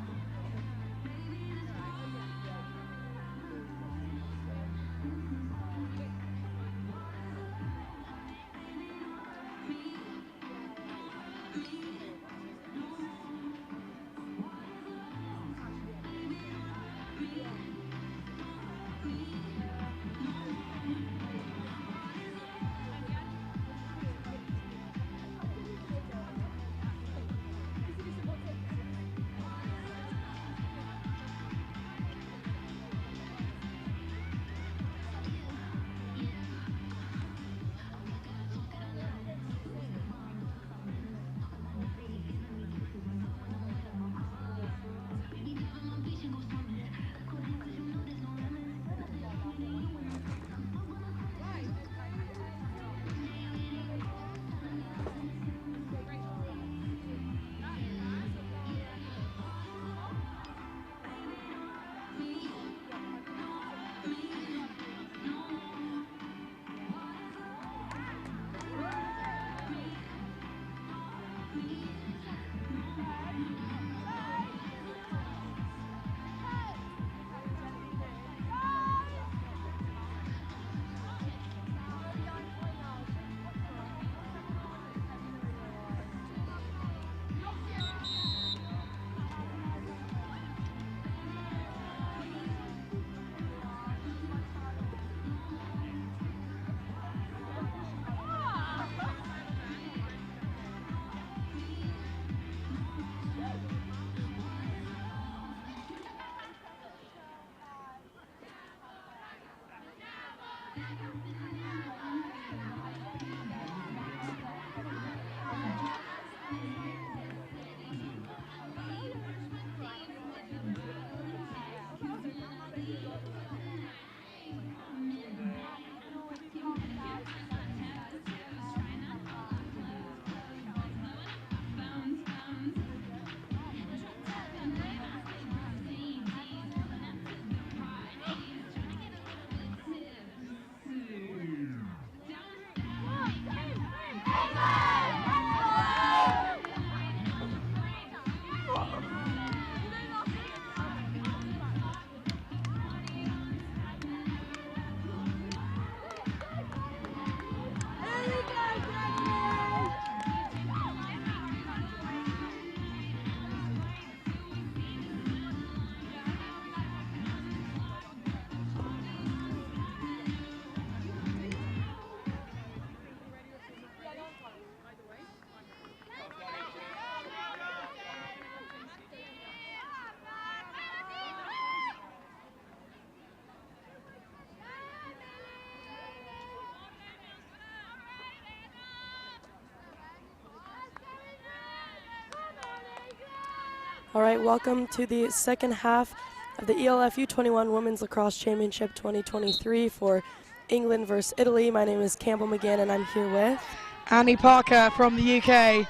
All right, welcome to the second half of the ELF U21 Women's Lacrosse Championship 2023 for England versus Italy. My name is Campbell McGinn, and I'm here with Annie Parker from the UK.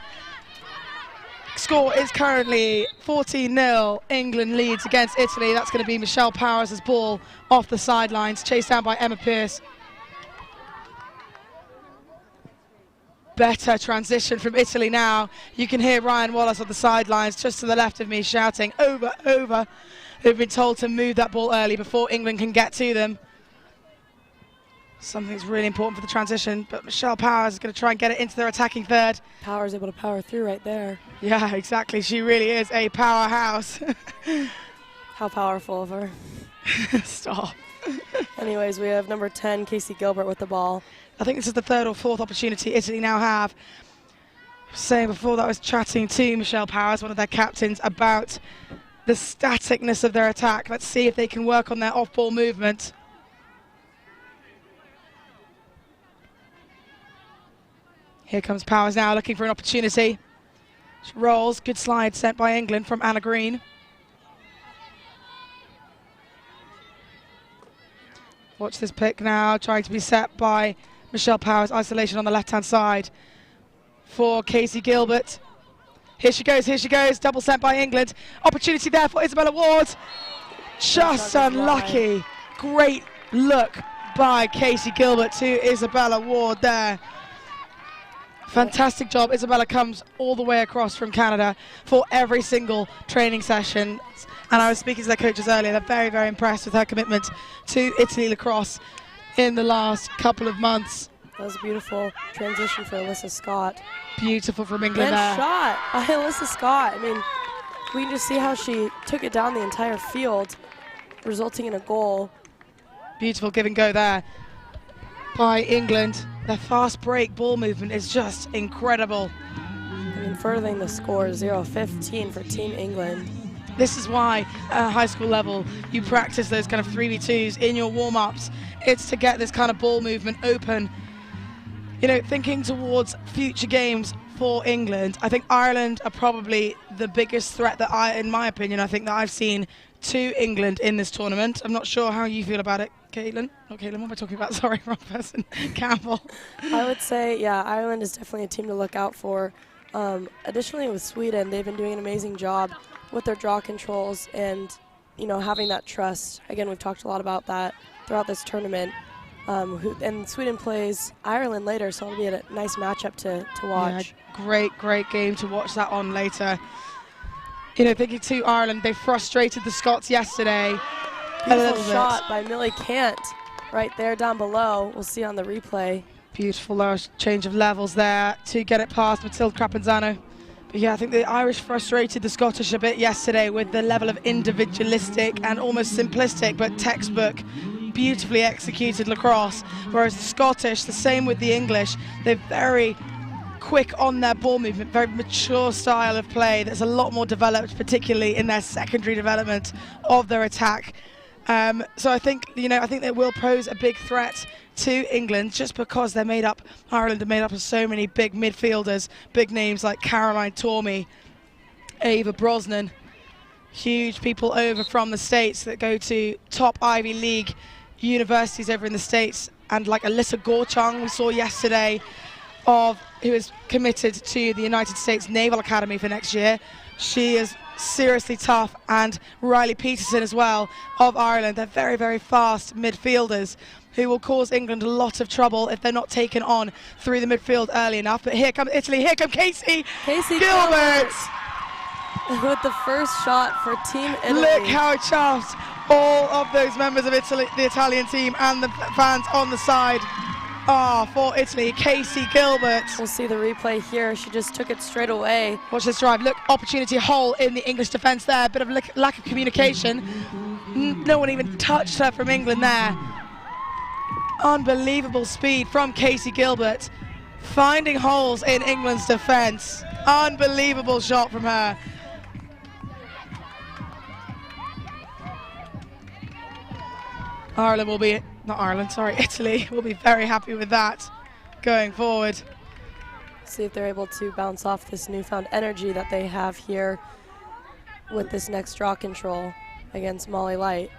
Score is currently 14-0. England leads against Italy. That's going to be Michelle Powers' ball off the sidelines, chased down by Emma Pearce. Better transition from Italy now. You can hear Ryan Wallace on the sidelines just to the left of me shouting, over, over. They've been told to move that ball early before England can get to them. Something's really important for the transition, but Michelle Powers is going to try and get it into their attacking third. Powers able to power through right there. Yeah, exactly. She really is a powerhouse. How powerful of her. Stop. Anyways, we have number 10, Casey Gilbert with the ball. I think this is the third or fourth opportunity Italy now have. Saying before that I was chatting to Michelle Powers, one of their captains, about the staticness of their attack. Let's see if they can work on their off-ball movement. Here comes Powers now, looking for an opportunity. She rolls, good slide sent by England from Anna Green. Watch this pick now, trying to be set by Michelle Powers. Isolation on the left-hand side for Casey Gilbert. Here she goes, double sent by England. Opportunity there for Isabella Ward. Just unlucky. Great look by Casey Gilbert to Isabella Ward there. Fantastic job. Isabella comes all the way across from Canada for every single training session. And I was speaking to their coaches earlier. They're very, very impressed with her commitment to Italy lacrosse in the last couple of months. That was a beautiful transition for Alyssa Scott. Beautiful from England And there. shot by Alyssa Scott. I mean, we can just see how she took it down the entire field, resulting in a goal. Beautiful give and go there by England. Their fast break ball movement is just incredible. And furthering the score, 0-15 for Team England. This is why at high school level you practice those kind of 3v2s in your warm-ups. It's to get this kind of ball movement open. You know, thinking towards future games for England, I think Ireland are probably the biggest threat that in my opinion, I think that I've seen to England in this tournament. I'm not sure how you feel about it, Caitlin. Not Caitlin, what am I talking about? Sorry, wrong person. Campbell. I would say, yeah, Ireland is definitely a team to look out for. Additionally, with Sweden, they've been doing an amazing job with their draw controls and, you know, having that trust. Again, we've talked a lot about that throughout this tournament. And Sweden plays Ireland later, so it'll be a nice matchup to watch. Yeah, great game to watch that on later. You know, thinking to Ireland, they frustrated the Scots yesterday. Beautiful shot by Millie Cant right there down below. We'll see on the replay. Beautiful change of levels there to get it past Matilde Crapanzano. But yeah, I think the Irish frustrated the Scottish a bit yesterday with the level of individualistic and almost simplistic but textbook beautifully executed lacrosse, whereas the Scottish, the same with the English, they're very quick on their ball movement, very mature style of play that's a lot more developed, particularly in their secondary development of their attack. So I think, you know, I think they will pose a big threat to England just because they're made up, Ireland are made up of so many big midfielders, big names like Caroline Tormey, Ava Brosnan, huge people over from the States that go to top Ivy League universities over in the States, and like Alyssa Gorchang we saw yesterday, who is committed to the United States Naval Academy for next year. She is seriously tough, and Riley Peterson as well of Ireland. They're very, very fast midfielders who will cause England a lot of trouble if they're not taken on through the midfield early enough. But here comes Italy, here comes Casey Gilbert with the first shot for Team Italy. Look how chuffed all of those members of Italy, the Italian team, and the fans on the side are for Italy. Casey Gilbert. We'll see the replay here. She just took it straight away. Watch this drive. Look, opportunity hole in the English defence there. Bit of lack of communication. No one even touched her from England there. Unbelievable speed from Casey Gilbert, finding holes in England's defence. Unbelievable shot from her. Ireland will be, not Ireland, sorry, Italy will be very happy with that going forward. See if they're able to bounce off this newfound energy that they have here. with this next draw control against Molly Light.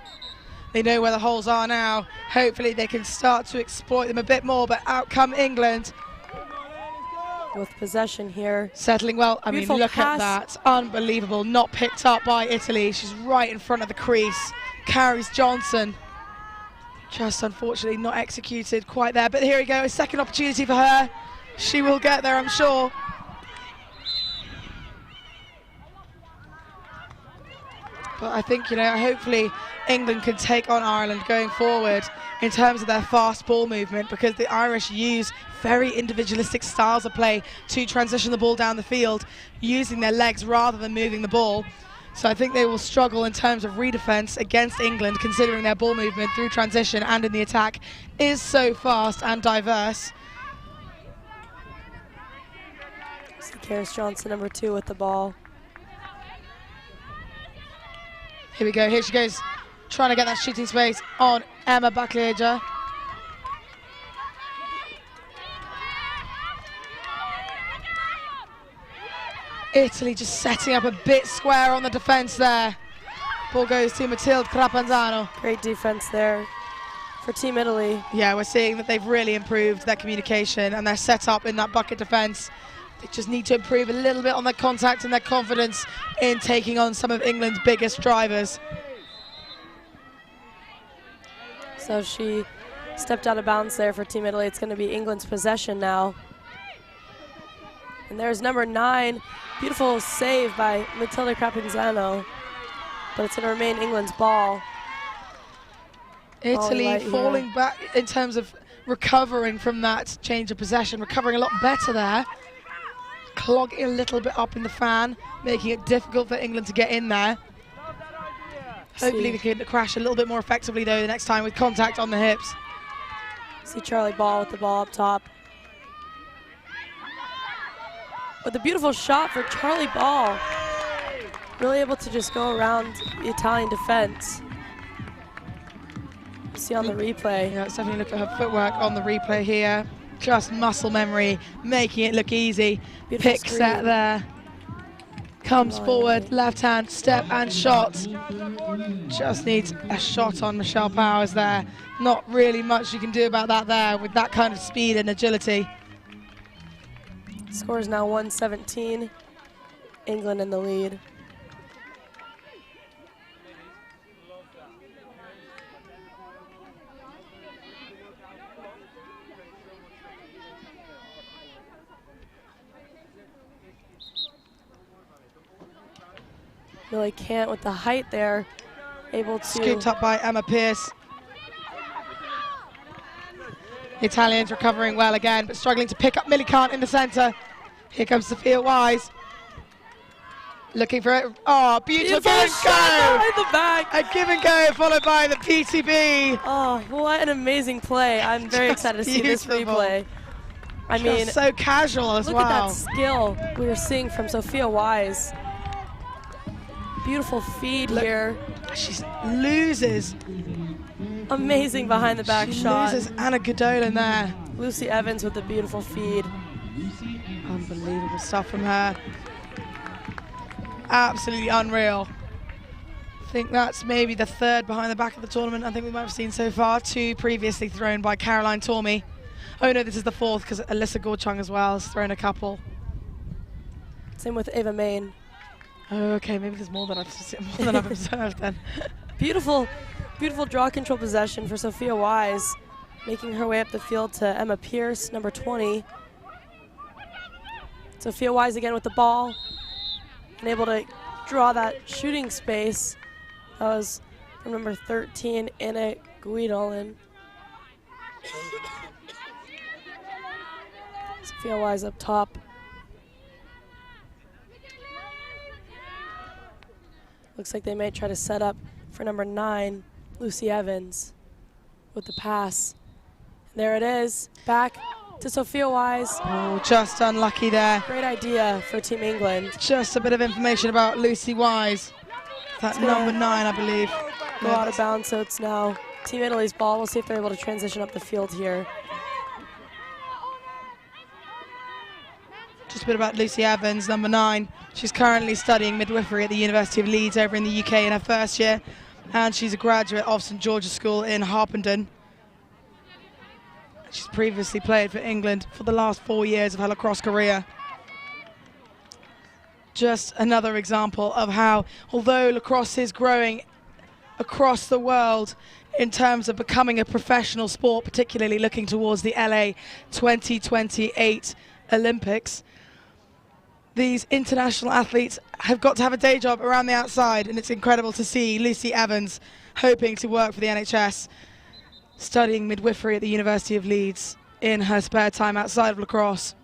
They know where the holes are now. Hopefully they can start to exploit them a bit more, but out come England. With possession here. Settling well. I mean, Beautiful look pass. at that. Unbelievable. Not picked up by Italy. She's right in front of the crease. Carries Johnson. Just unfortunately not executed quite there. But here we go. A second opportunity for her. She will get there, I'm sure. But I think, you know, hopefully England can take on Ireland going forward in terms of their fast ball movement, because the Irish use very individualistic styles of play to transition the ball down the field, using their legs rather than moving the ball. So I think they will struggle in terms of redefense against England, considering their ball movement through transition and in the attack is so fast and diverse. Karis Johnson, number 2, with the ball. Here we go, here she goes, trying to get that shooting space on Emma Bakleja. Italy just setting up a bit square on the defense there. Ball goes to Matilde Crapanzano. Great defense there for Team Italy. Yeah, we're seeing that they've really improved their communication and their setup in that bucket defense. They just need to improve a little bit on their contact and their confidence in taking on some of England's biggest drivers. So she stepped out of bounds there for Team Italy. It's going to be England's possession now. And there's number 9. Beautiful save by Matilda Crapanzano. But it's going to remain England's ball. Italy falling back in terms of recovering from that change of possession, recovering a lot better there. Clogging a little bit up in the fan, making it difficult for England to get in there. Hopefully they can crash a little bit more effectively though the next time with contact on the hips. See Charlie Ball with the ball up top. With a beautiful shot for Charlie Ball. Really able to just go around the Italian defense. You see on the replay. Yeah, let's definitely look at her footwork on the replay here. Just muscle memory, making it look easy. Beautiful Pick screen. set there. Comes forward, left hand, step and shot. Just needs a shot on Michelle Powers there. Not really much you can do about that there with that kind of speed and agility. Score is now 117. England in the lead. Really can't with the height there. Able to Scooped up by Emma Pierce. The Italians recovering well again, but struggling to pick up Millicant in the centre. Here comes Sophia Wise. Looking for it. Oh, beautiful give and go! Behind the back. A give and go followed by the PTB. Oh, what an amazing play. I'm very excited to see this beautiful. replay. I mean, so casual as look well. at that skill we were seeing from Sophia Wise. Beautiful feed here. She loses. Amazing behind the back She shot. loses Anna Godolin there. Lucy Evans with a beautiful feed. Unbelievable stuff from her. Absolutely unreal. I think that's maybe the 3rd behind the back of the tournament I think we might have seen so far. 2 previously thrown by Caroline Tormey. Oh no, this is the 4th because Alyssa Gorchung as well has thrown a couple. Same with Ava Main. Oh, okay, maybe there's more than I've observed then. Beautiful, beautiful draw control possession for Sophia Wise, making her way up the field to Emma Pierce, number 20. Sophia Wise again with the ball, and able to draw that shooting space. That was from number 13, Anna Guidolin. Sophia Wise up top. Looks like they may try to set up for number 9, Lucy Evans, with the pass. And there it is, back to Sophia Wise. Oh, just unlucky there. Great idea for Team England. Just a bit of information about Lucy Wise. That's number 9, I believe. Go out of bounds, so it's now Team Italy's ball. We'll see if they're able to transition up the field here. Just bit about Lucy Evans, number 9. She's currently studying midwifery at the University of Leeds over in the UK in her first year, and she's a graduate of St George's School in Harpenden. She's previously played for England for the last 4 years of her lacrosse career. Just another example of how, although lacrosse is growing across the world in terms of becoming a professional sport, particularly looking towards the LA 2028 Olympics, these international athletes have got to have a day job around the outside, and it's incredible to see Lucy Evans hoping to work for the NHS, studying midwifery at the University of Leeds in her spare time outside of lacrosse.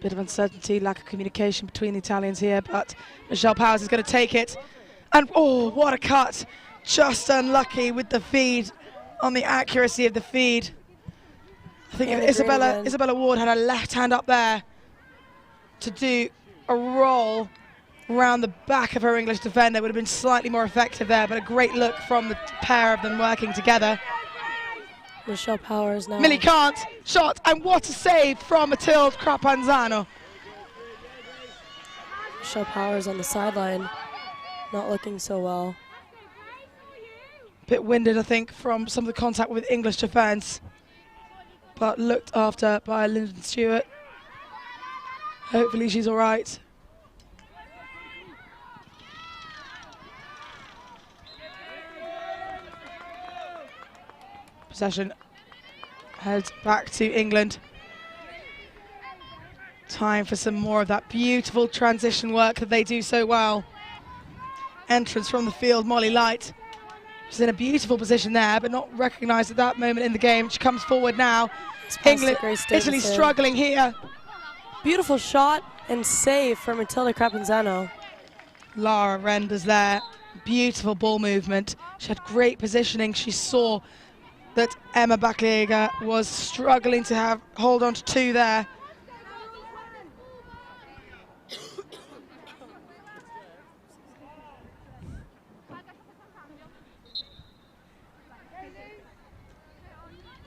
Bit of uncertainty, lack of communication between the Italians here, but Michelle Powers is going to take it. And oh, what a cut. Just unlucky with the feed, on the accuracy of the feed. I think if Isabella Ward had her left hand up there to do a roll around the back of her English defender, it would have been slightly more effective there, but a great look from the pair of them working together. Michelle Powers now. Millie can't. Shot, and what a save from Matilde Crapanzano. Michelle Powers on the sideline, not looking so well. Bit winded, I think, from some of the contact with English defence, but looked after by Lyndon Stewart. Hopefully she's all right. Possession heads back to England. Time for some more of that beautiful transition work that they do so well. Entrance from the field, Molly Light. She's in a beautiful position there, but not recognised at that moment in the game. She comes forward now. England, Italy struggling here. Beautiful shot and save for Matilda Crapanzano. Lara Renders there. Beautiful ball movement. She had great positioning. She saw that Emma Bakliega was struggling to hold on to 2 there.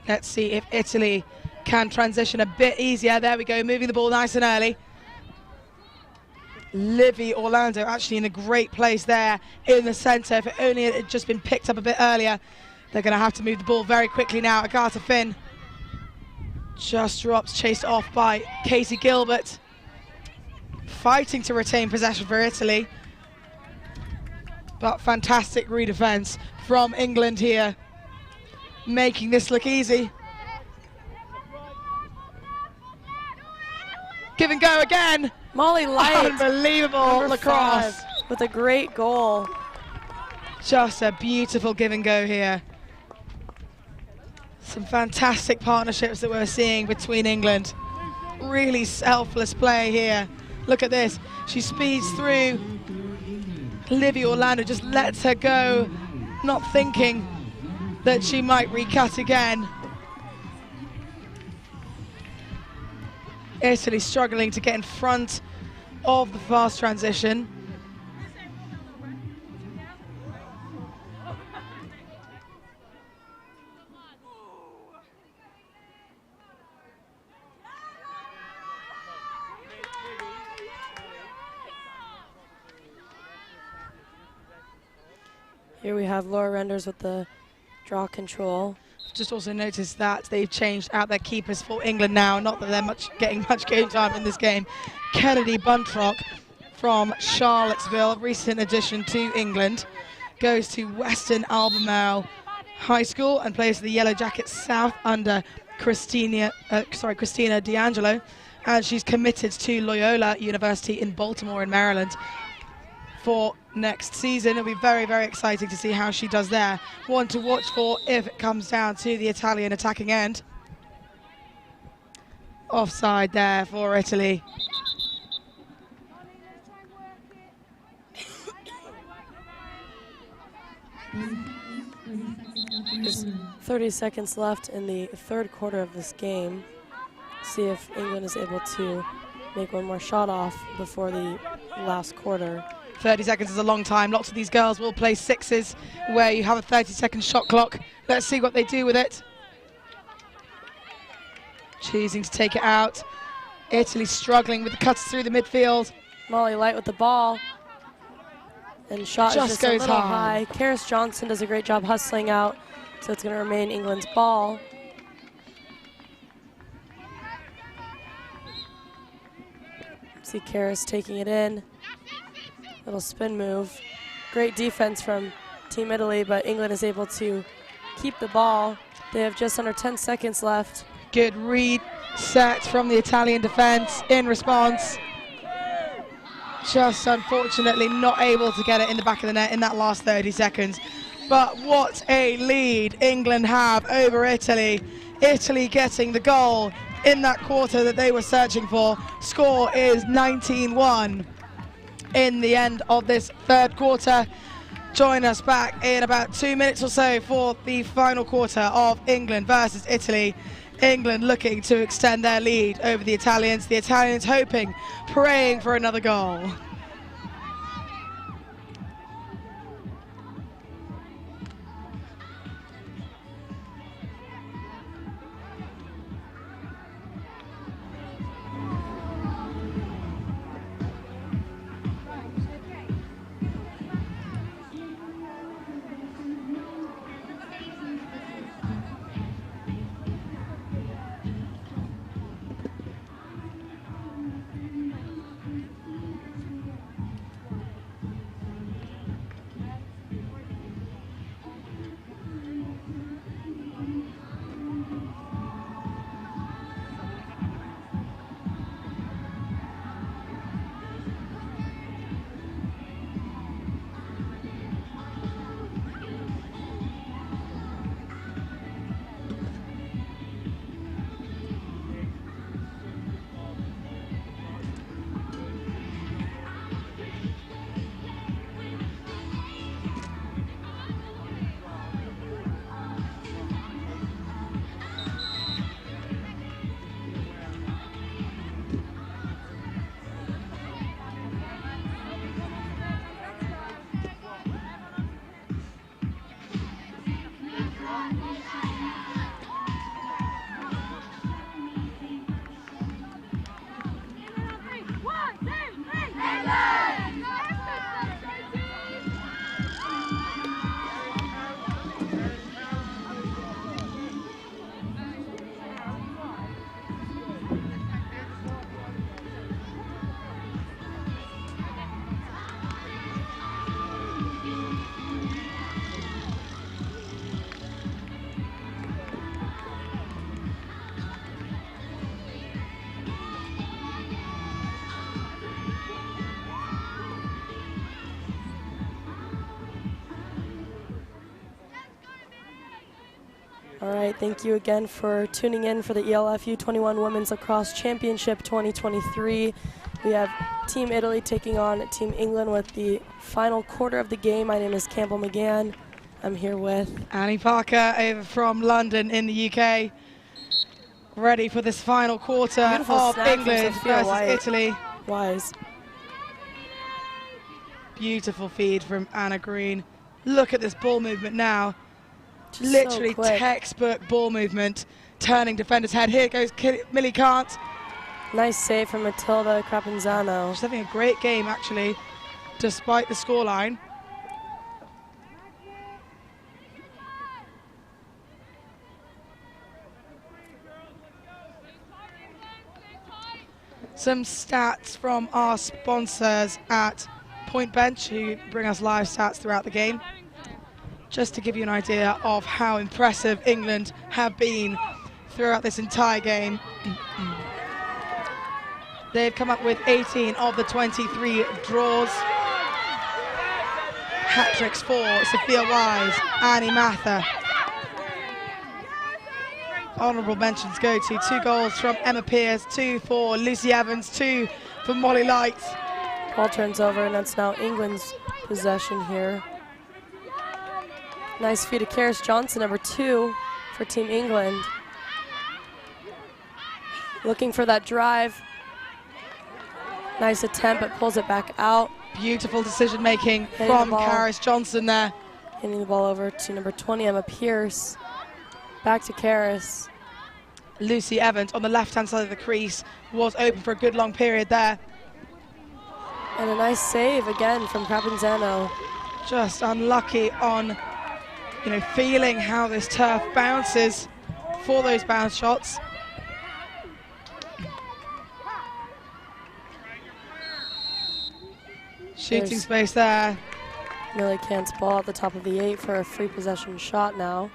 Let's see if Italy can transition a bit easier. There we go, moving the ball nice and early. Livy Orlando actually in a great place there in the centre. If it only had just been picked up a bit earlier. They're going to have to move the ball very quickly now. Agatha Finn just drops, chased off by Casey Gilbert. Fighting to retain possession for Italy. But fantastic redefense from England here, making this look easy. Give and go again. Molly Light. Unbelievable lacrosse. With a great goal. Just a beautiful give and go here. Some fantastic partnerships that we're seeing between England. Really selfless play here. Look at this. She speeds through. Livy Orlando just lets her go, not thinking that she might recut again. Italy struggling to get in front of the fast transition. Here we have Laura Renders with the draw control. Just also noticed that they've changed out their keepers for England now. Not that they're getting much game time in this game. Kennedy Buntrock from Charlottesville, recent addition to England, goes to Western Albemarle High School and plays for the Yellow Jackets South under Christina D'Angelo, and she's committed to Loyola University in Baltimore in Maryland for next season. It'll be very, very exciting to see how she does there. One to watch for if it comes down to the Italian attacking end. Offside there for Italy. There's 30 seconds left in the third quarter of this game. See if England is able to make one more shot off before the last quarter. 30 seconds is a long time. Lots of these girls will play sixes where you have a 30-second shot clock. Let's see what they do with it. Choosing to take it out. Italy struggling with the cuts through the midfield. Molly Light with the ball. And shot Just is just a goes little high. high. Karis Johnson does a great job hustling out, so it's going to remain England's ball. See Karis taking it in. Little spin move. Great defense from Team Italy, but England is able to keep the ball. They have just under 10 seconds left. Good read set from the Italian defense in response. Just unfortunately not able to get it in the back of the net in that last 30 seconds. But what a lead England have over Italy. Italy getting the goal in that quarter that they were searching for. Score is 19-1 in the end of this third quarter. Join us back in about 2 minutes or so for the final quarter of England versus Italy. England looking to extend their lead over the Italians hoping, praying for another goal. All right, thank you again for tuning in for the ELF U21 Women's Lacrosse Championship 2023. We have Team Italy taking on Team England with the final quarter of the game. My name is Campbell McGann. I'm here with Annie Parker over from London in the UK. Ready for this final quarter Beautiful of snap from England Sophia versus White. Italy. Wise. Beautiful feed from Anna Green. Look at this ball movement now. Just Literally so quick. textbook ball movement, turning defender's head. Here goes Millie Kant. Nice save from Matilda Crapenzano. She's having a great game, actually, despite the scoreline. Some stats from our sponsors at Point Bench, who bring us live stats throughout the game. Just to give you an idea of how impressive England have been throughout this entire game. They've come up with 18 of the 23 draws. Hat-tricks for Sophia Wise, Annie Mather. Honourable mentions go to 2 goals from Emma Pearce, 2 for Lucy Evans, 2 for Molly Light. Ball turns over, and that's now England's possession here. Nice feed of Karis Johnson, number 2 for Team England. Looking for that drive. Nice attempt, but pulls it back out. Beautiful decision making Hitting the from ball. Karis Johnson there. Handing the ball over to number 20, Emma Pierce. Back to Karis. Lucy Evans on the left-hand side of the crease was open for a good long period there. And a nice save again from Capinzano. Just unlucky on, feeling how this turf bounces for those bounce shots. Shooting space there. Millie Kant's ball at the top of the 8 for a free possession shot now.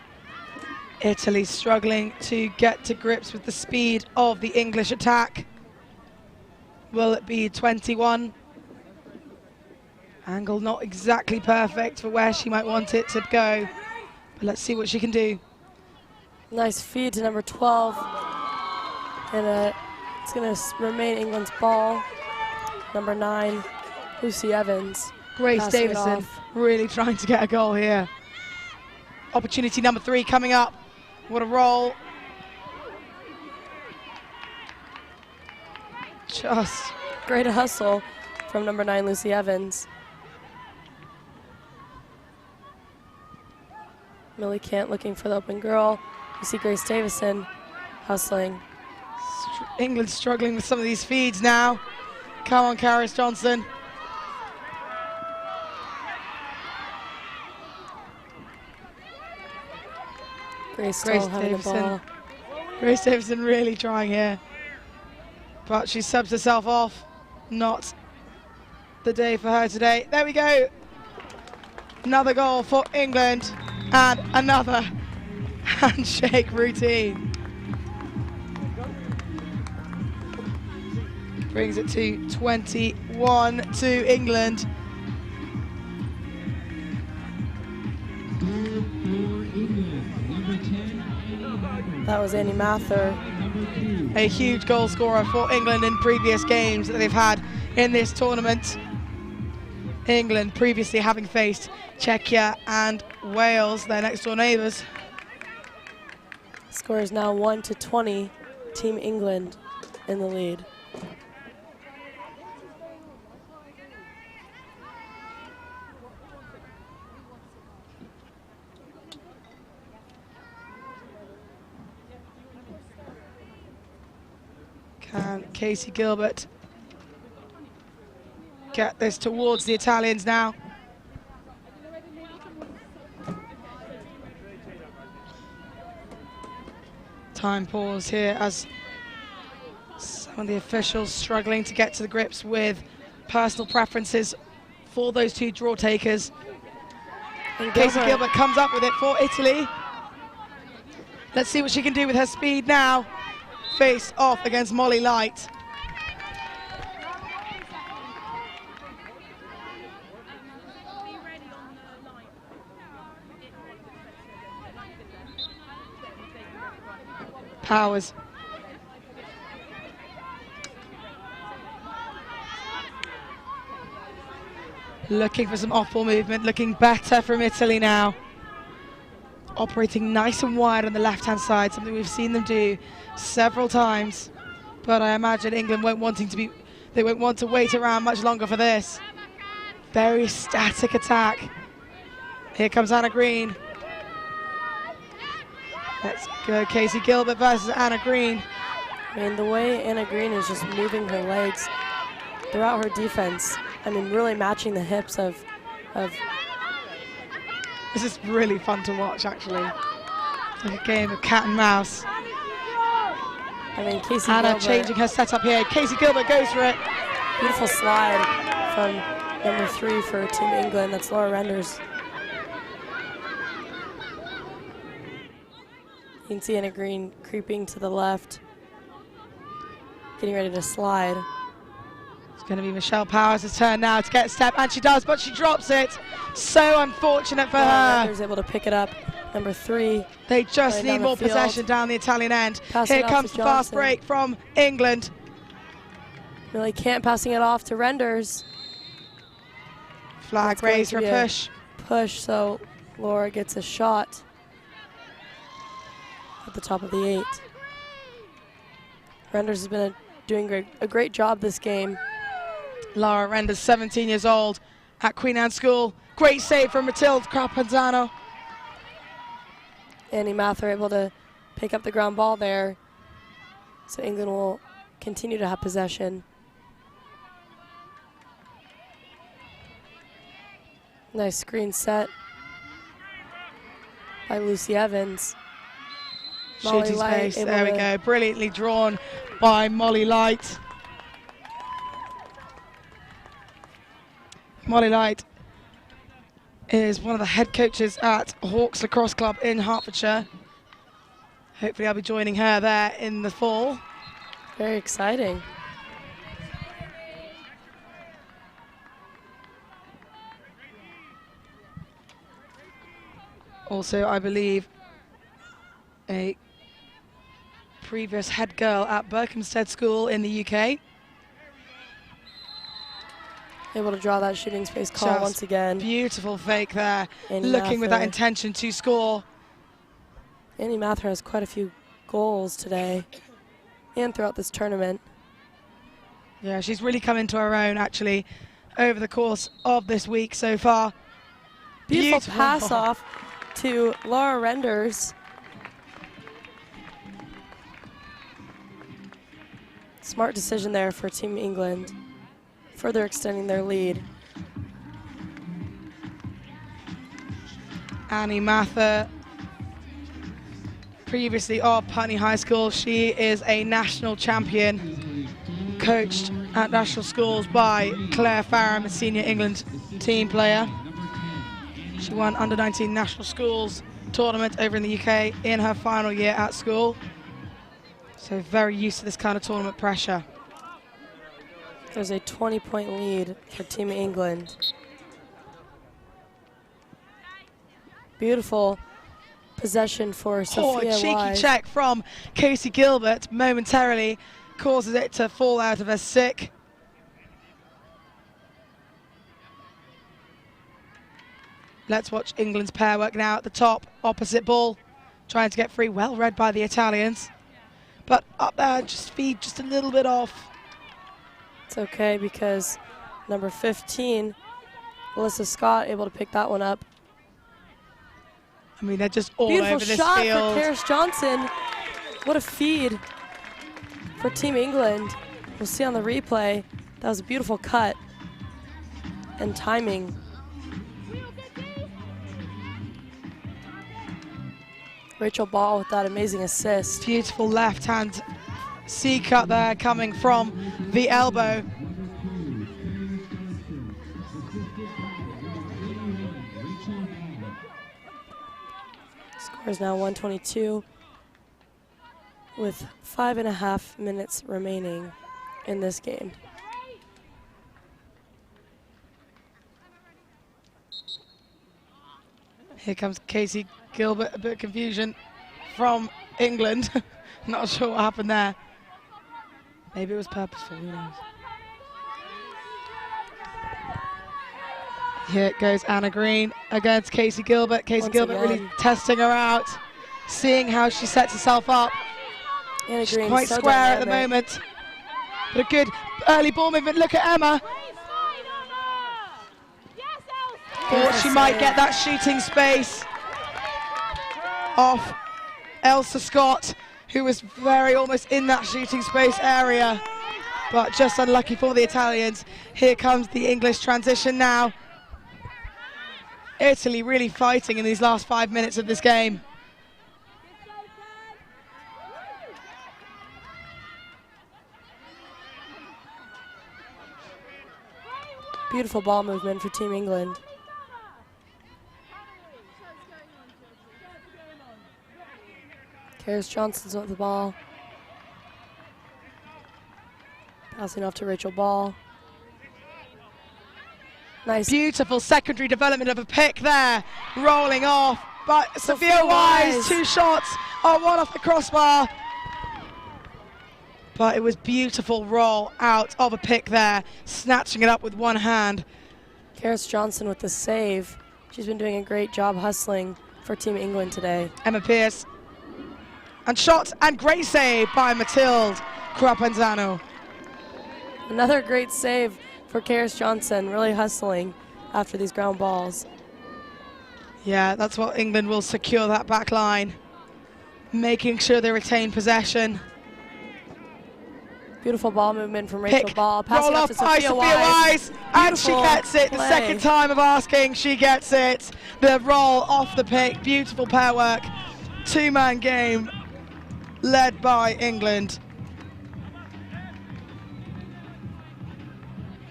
Italy struggling to get to grips with the speed of the English attack. Will it be 21? Angle not exactly perfect for where she might want it to go, but let's see what she can do. Nice feed to number 12. And it's going to remain England's ball. Number 9, Lucy Evans. Grace Davison really trying to get a goal here. Opportunity number 3 coming up. What a roll. Just great hustle from number 9, Lucy Evans. Millie Kant looking for the open girl. You see Grace Davison hustling. England struggling with some of these feeds now. Come on, Karis Johnson. Grace Davison. Grace Davison really trying here. But she subs herself off. Not the day for her today. There we go. Another goal for England. And another handshake routine. Brings it to 21 to England. That was Annie Mather. A huge goal scorer for England in previous games that they've had in this tournament. England previously having faced Czechia and Wales, their next door neighbours. Score is now 1-20, Team England in the lead. Can Casey Gilbert get this towards the Italians now? Time pause here as some of the officials struggling to get to the grips with personal preferences for those two draw takers. And Casey Gilbert comes up with it for Italy. Let's see what she can do with her speed now. Face off against Molly Light. Powers. Looking for some off-ball movement, looking better from Italy now. Operating nice and wide on the left-hand side, something we've seen them do several times. But I imagine England won't want to wait around much longer for this. Very static attack. Here comes Anna Green. Let's go Casey Gilbert versus Anna Green. I mean, the way Anna Green is just moving her legs throughout her defense, I mean, really matching the hips of This is really fun to watch, actually. It's like a game of cat and mouse. I mean, Casey Anna Gilbert, changing her setup here. Casey Gilbert goes for it. beautiful slide from number 3 for Team England. That's Laura Renders. You can see Anna Green creeping to the left, getting ready to slide. It's going to be Michelle Powers' turn now to get a step, and she does, but she drops it. So unfortunate for her. Renders able to pick it up. Number 3. They just need more possession down the Italian end. Here comes the fast break from England. Really can't passing it off to Renders. Flag raised for a push. Push, so Laura gets a shot at the top of the 8. Renders has been doing a great job this game. Laura Renders, 17 years old, at Queen Anne School Great save from Matilde Crapanzano. Annie Mather able to pick up the ground ball there. So England will continue to have possession. Nice screen set by Lucy Evans. Shooting space, there we go. Brilliantly drawn by Molly Light. Molly Light is one of the head coaches at Hawks Lacrosse Club in Hertfordshire. Hopefully I'll be joining her there in the fall. Very exciting. Also, I believe a previous head girl at Berkhamsted School in the UK. Able to draw that shooting space call once again. Beautiful fake there, Annie looking with that Mather. intention to score. Annie Mather has quite a few goals today and throughout this tournament. Yeah, she's really come into her own actually over the course of this week so far. Beautiful pass off to Laura Renders. Smart decision there for Team England, further extending their lead. Annie Mather, previously of Putney High School. She is a national champion, coached at national schools by Claire Farram, a senior England team player. She won under-19 national schools tournament over in the UK in her final year at school. So very used to this kind of tournament pressure. There's a 20-point lead for Team England. Beautiful possession for Sophia cheeky Wise. check from Casey Gilbert momentarily causes it to fall out of her stick. Let's watch England's pair work now at the top, opposite ball, trying to get free, well read by the Italians. But up there, just feed just a little bit off. It's okay because number 15, Alyssa Scott, able to pick that one up. I mean, they're just all Beautiful over this shot field. for Karis Johnson. What a feed for Team England. We'll see on the replay. That was a beautiful cut and timing. Rachel Ball with that amazing assist. Beautiful left-hand C-cut there coming from the elbow. Score is now 122 with 5.5 minutes remaining in this game. Here comes Casey Gilbert, a bit of confusion from England. Not sure what happened there. Maybe it was purposeful, who knows. Here it goes, Anna Green against Casey Gilbert. Casey Gilbert really testing her out, seeing how she sets herself up. Anna She's Green quite so square dynamic at the moment. But a good early ball movement. Look at Emma. Thought she might get that shooting space off Elsa Scott, who was very almost in that shooting space area, but just unlucky for the Italians. Here comes the English transition now. Italy really fighting in these last 5 minutes of this game. Beautiful ball movement for Team England. Karis Johnson's with the ball. Passing off to Rachel Ball. Nice. Beautiful secondary development of a pick there, rolling off. But Sophia Wise, 2 shots, one off the crossbar. But it was beautiful roll out of a pick there, snatching it up with one hand. Karis Johnson with the save. She's been doing a great job hustling for Team England today. Emma Pierce. And shot and great save by Matilde Crapanzano. Another great save for Karis Johnson, really hustling after these ground balls. Yeah, that's what England will secure that back line, making sure they retain possession. Beautiful ball movement from Rachel Pick, Ball. Passing roll off off to by Sophia Sophia Wise, and she Beautiful gets it. The play. second time of asking, she gets it. The roll off the pick, beautiful pair work. Two-man game led by England.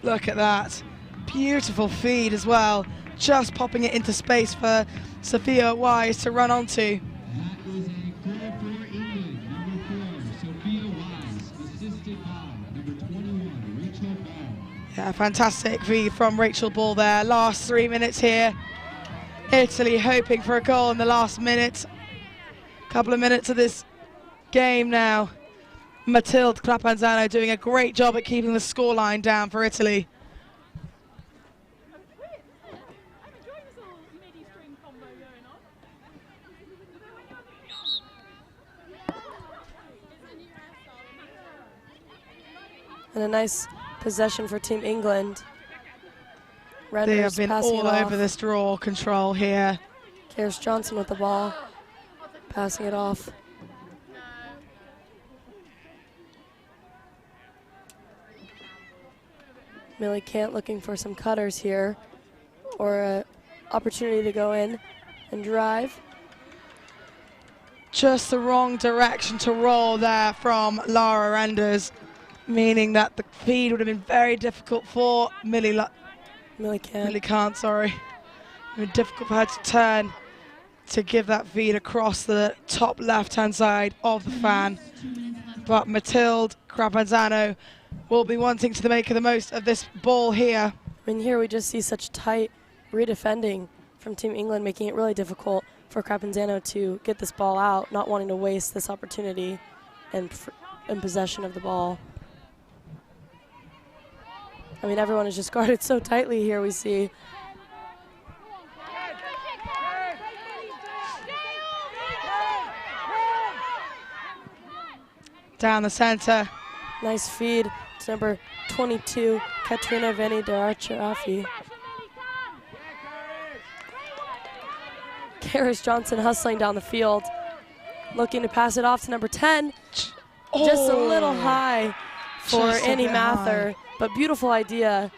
Look at that. Beautiful feed as well. Just popping it into space for Sophia Wise to run onto. That is a goal for England. Number 4, Sophia Wise, assisted by number 21, Rachel Ball. Yeah, fantastic feed from Rachel Ball there. Last 3 minutes here. Italy hoping for a goal in the last minute. Couple of minutes of this game now. Matilde Crapanzano doing a great job at keeping the scoreline down for Italy. And a nice possession for Team England. Renders They have been passing all it off. over this draw control here. Karis Johnson with the ball, passing it off. Millie Kant looking for some cutters here, or an opportunity to go in and drive. Just the wrong direction to roll there from Lara Renders, meaning that the feed would have been very difficult for Millie Kant, sorry. Very difficult for her to turn to give that feed across the top left-hand side of the fan. But Matilde Crapanzano will be wanting to make the most of this ball here. I mean, here we just see such tight redefending from Team England, making it really difficult for Crapanzano to get this ball out, not wanting to waste this opportunity and in possession of the ball. I mean, everyone is just guarded so tightly here, we see. Down the center. Nice feed to number 22, Katrina Veni Daracharafi. Karis Johnson hustling down the field, looking to pass it off to number 10. Just a little high for Just a Annie bit Mather, high. but beautiful idea.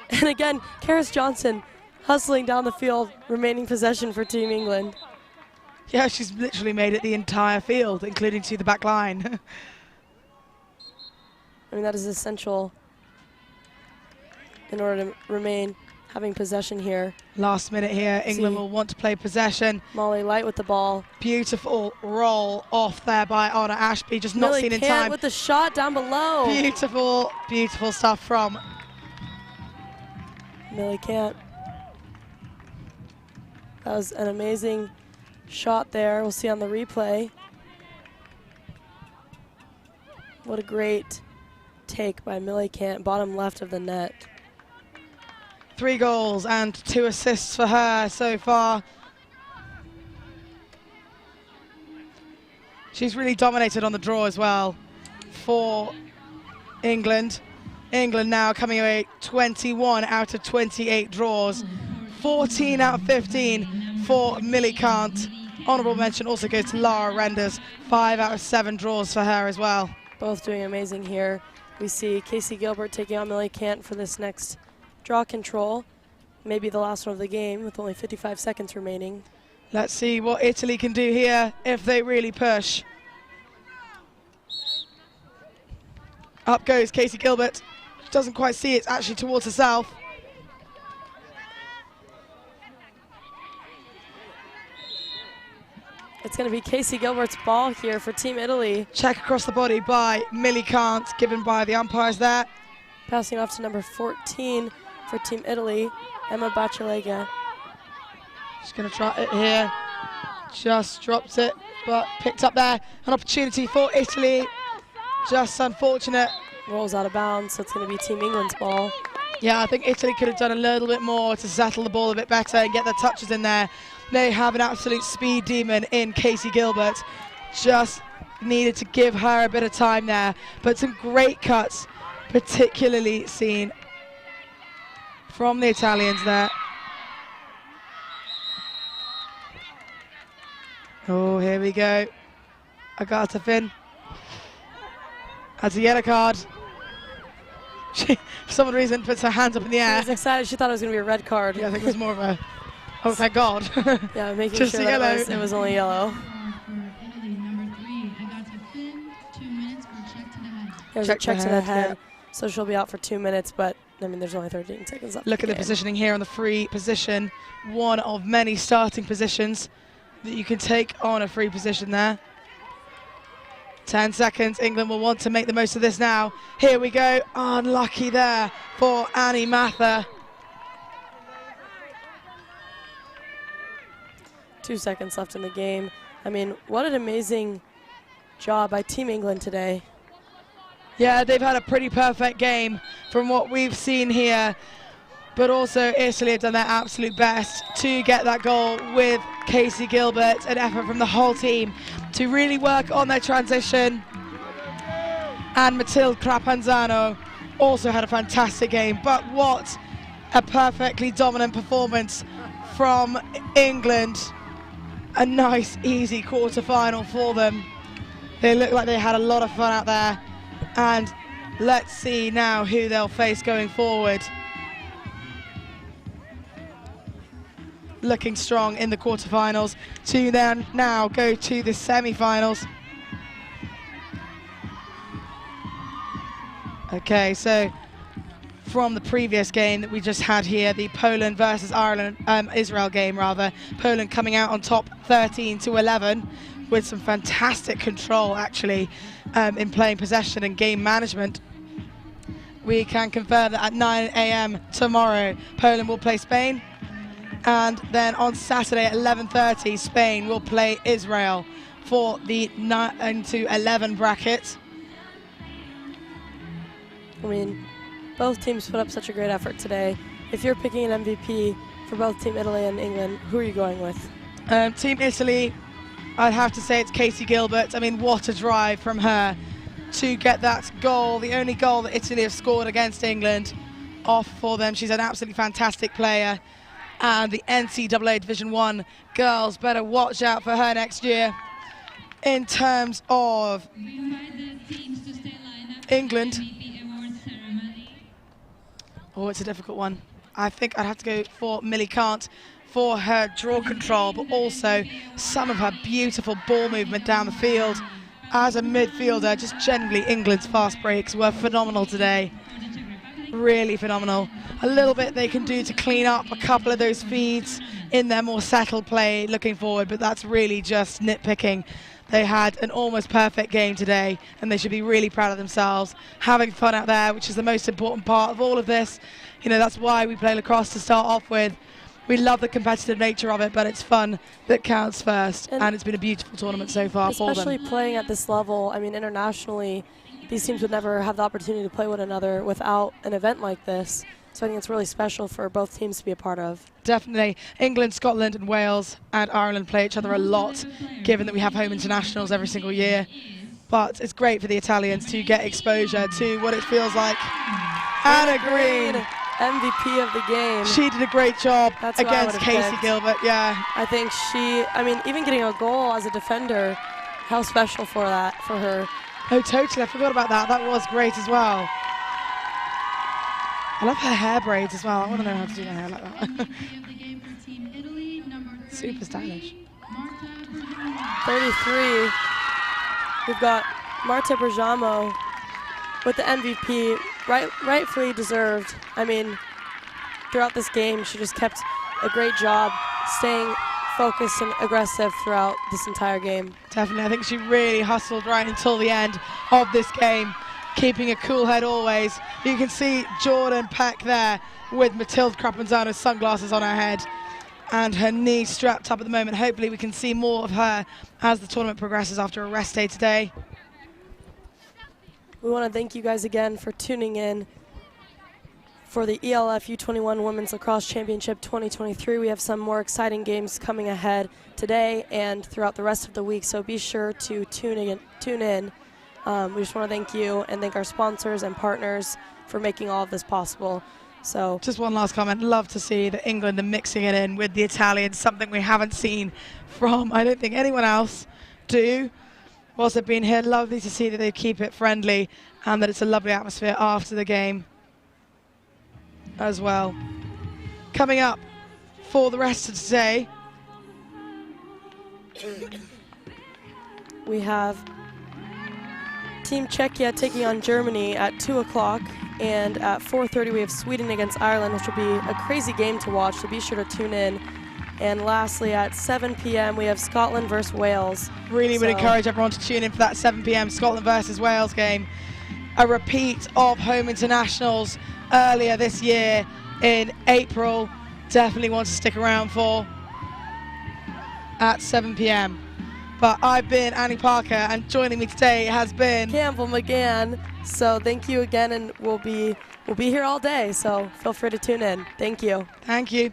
And again, Karis Johnson hustling down the field, remaining possession for Team England. Yeah, she's literally made it the entire field, including to the back line. I mean, that is essential in order to remain having possession here. Last minute here, England will want to play possession. Molly Light with the ball. Beautiful roll off there by Anna Ashby, just not Millie seen in Kant time. with the shot down below. Beautiful, beautiful stuff from Millie Kant. That was an amazing shot there. We'll see on the replay. What a great take by Millie Kant, bottom left of the net. 3 goals and 2 assists for her so far. She's really dominated on the draw as well for England. England now coming away 21 out of 28 draws. 14 out of 15 for Millie Kant. Honourable mention also goes to Lara Renders. 5 out of 7 draws for her as well. Both doing amazing here. We see Casey Gilbert taking on Millie Kant for this next draw control. Maybe the last one of the game with only 55 seconds remaining. Let's see what Italy can do here if they really push. Up goes Casey Gilbert. She doesn't quite see it, it's actually towards herself. It's going to be Casey Gilbert's ball here for Team Italy. Check across the body by Millie Kant, given by the umpires there. Passing off to number 14 for Team Italy, Emma Bacilega. She's going to try it here. Just drops it, but picked up there. An opportunity for Italy. Just unfortunate. Rolls out of bounds, so it's going to be Team England's ball. Yeah, I think Italy could have done a little bit more to settle the ball a bit better and get the touches in there. They have an absolute speed demon in Casey Gilbert. Just needed to give her a bit of time there. But some great cuts, particularly seen from the Italians there. Oh, here we go. Agatha Finn. That's a yellow card. She, for some reason, puts her hands up in the air. She was excited. She thought it was going to be a red card. Yeah, I think it was more of a, oh, thank God. Yeah, making Just sure a that yellow. it was only yellow. There's a check to the head, so she'll be out for 2 minutes, but I mean, there's only 13 seconds left. Look at the positioning here on the free position. One of many starting positions that you can take on a free position there. 10 seconds. England will want to make the most of this now. Here we go. Unlucky there for Annie Mather. 2 seconds left in the game. I mean, what an amazing job by Team England today. Yeah, they've had a pretty perfect game from what we've seen here. But also Italy have done their absolute best to get that goal with Casey Gilbert, an effort from the whole team to really work on their transition. And Matilde Crapanzano also had a fantastic game. But what a perfectly dominant performance from England. A nice, easy quarter-final for them. They look like they had a lot of fun out there. And let's see now who they'll face going forward. Looking strong in the quarterfinals to then now go to the semi-finals. Okay, so from the previous game that we just had here, the Poland versus Ireland, Israel game rather, Poland coming out on top 13-11 with some fantastic control actually in playing possession and game management. We can confirm that at 9 AM tomorrow, Poland will play Spain. And then on Saturday at 11:30, Spain will play Israel for the 9-11 bracket. I mean, both teams put up such a great effort today. If you're picking an MVP for both Team Italy and England, who are you going with? Team Italy, I'd have to say it's Casey Gilbert. I mean, what a drive from her to get that goal, the only goal that Italy have scored against England, off for them. She's an absolutely fantastic player. And the NCAA Division I girls better watch out for her next year. In terms of England, oh, it's a difficult one. I think I'd have to go for Millie Cant for her draw control, but also some of her beautiful ball movement down the field. As a midfielder, just generally England's fast breaks were phenomenal today. Really phenomenal. A little bit they can do to clean up a couple of those feeds in their more settled play looking forward, but that's really just nitpicking. They had an almost perfect game today, and they should be really proud of themselves, having fun out there, which is the most important part of all of this. You know, that's why we play lacrosse to start off with. We love the competitive nature of it, but it's fun that counts first, and it's been a beautiful tournament so far for them. Especially playing at this level, I mean, internationally, these teams would never have the opportunity to play one another without an event like this. So I think it's really special for both teams to be a part of. Definitely. England, Scotland and Wales and Ireland play each other a lot, given that we have home internationals every single year. But it's great for the Italians to get exposure to what it feels like. Anna Green, MVP of the game. She did a great job That's against Casey Gilbert, yeah. I think I mean, even getting a goal as a defender, how special for her. Oh, totally. I forgot about that. That was great as well. I love her hair braids as well. I want to know how to do my hair like that. Super stylish. 33. We've got Marta Bergamo with the MVP, rightfully deserved. I mean, throughout this game, she just kept a great job staying focused and aggressive throughout this entire game. Definitely. I think she really hustled right until the end of this game, keeping a cool head always. You can see Jordan Peck there with Matilde Crapanzano's sunglasses on her head and her knee strapped up at the moment. Hopefully we can see more of her as the tournament progresses after a rest day today. We want to thank you guys again for tuning in for the ELF U21 Women's Lacrosse Championship 2023. We have some more exciting games coming ahead today and throughout the rest of the week, so be sure to tune in. We just want to thank you and thank our sponsors and partners for making all of this possible. So just one last comment. Love to see that England are mixing it in with the Italians, something we haven't seen from, I don't think, anyone else do whilst they've been here. Lovely to see that they keep it friendly and that it's a lovely atmosphere after the game as well. Coming up for the rest of today, we have Team Czechia taking on Germany at 2 o'clock, and at 4:30 we have Sweden against Ireland, which will be a crazy game to watch, so be sure to tune in. And lastly, at 7 p.m. we have Scotland versus Wales. Really would encourage everyone to tune in for that 7 p.m. Scotland versus Wales game. A repeat of home internationals earlier this year in April. Definitely want to stick around for at 7 p.m. But I've been Annie Parker, and joining me today has been Campbell McGann. So thank you again, and we'll be here all day, so feel free to tune in. Thank you. Thank you.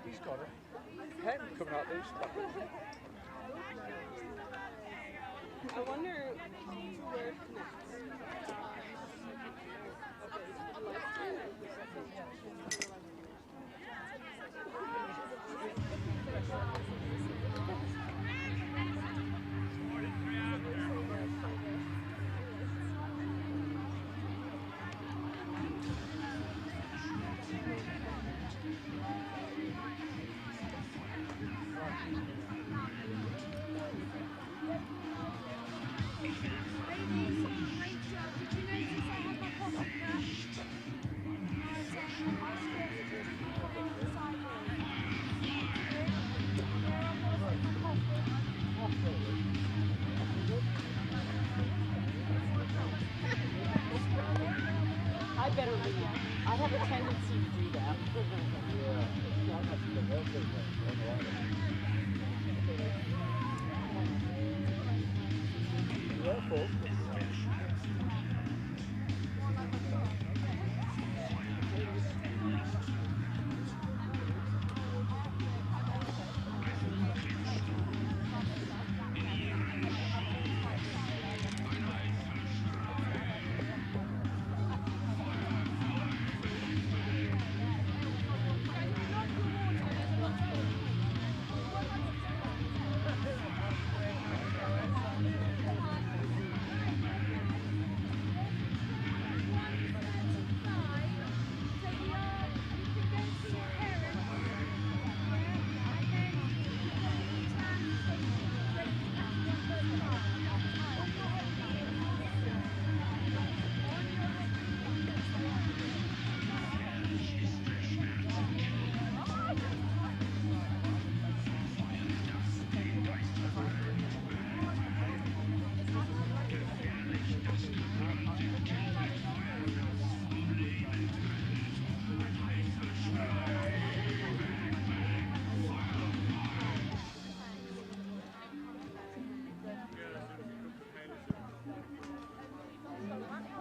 He's got a pen coming out loose. I wonder where it connects. I have a tendency to do that.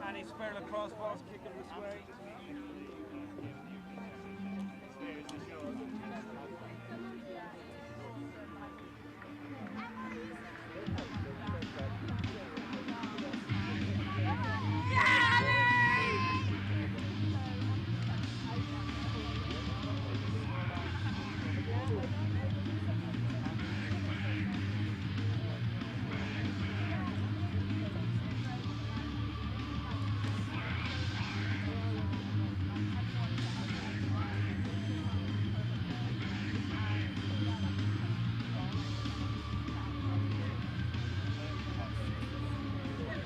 And he's fair lacrosse balls kicking this way.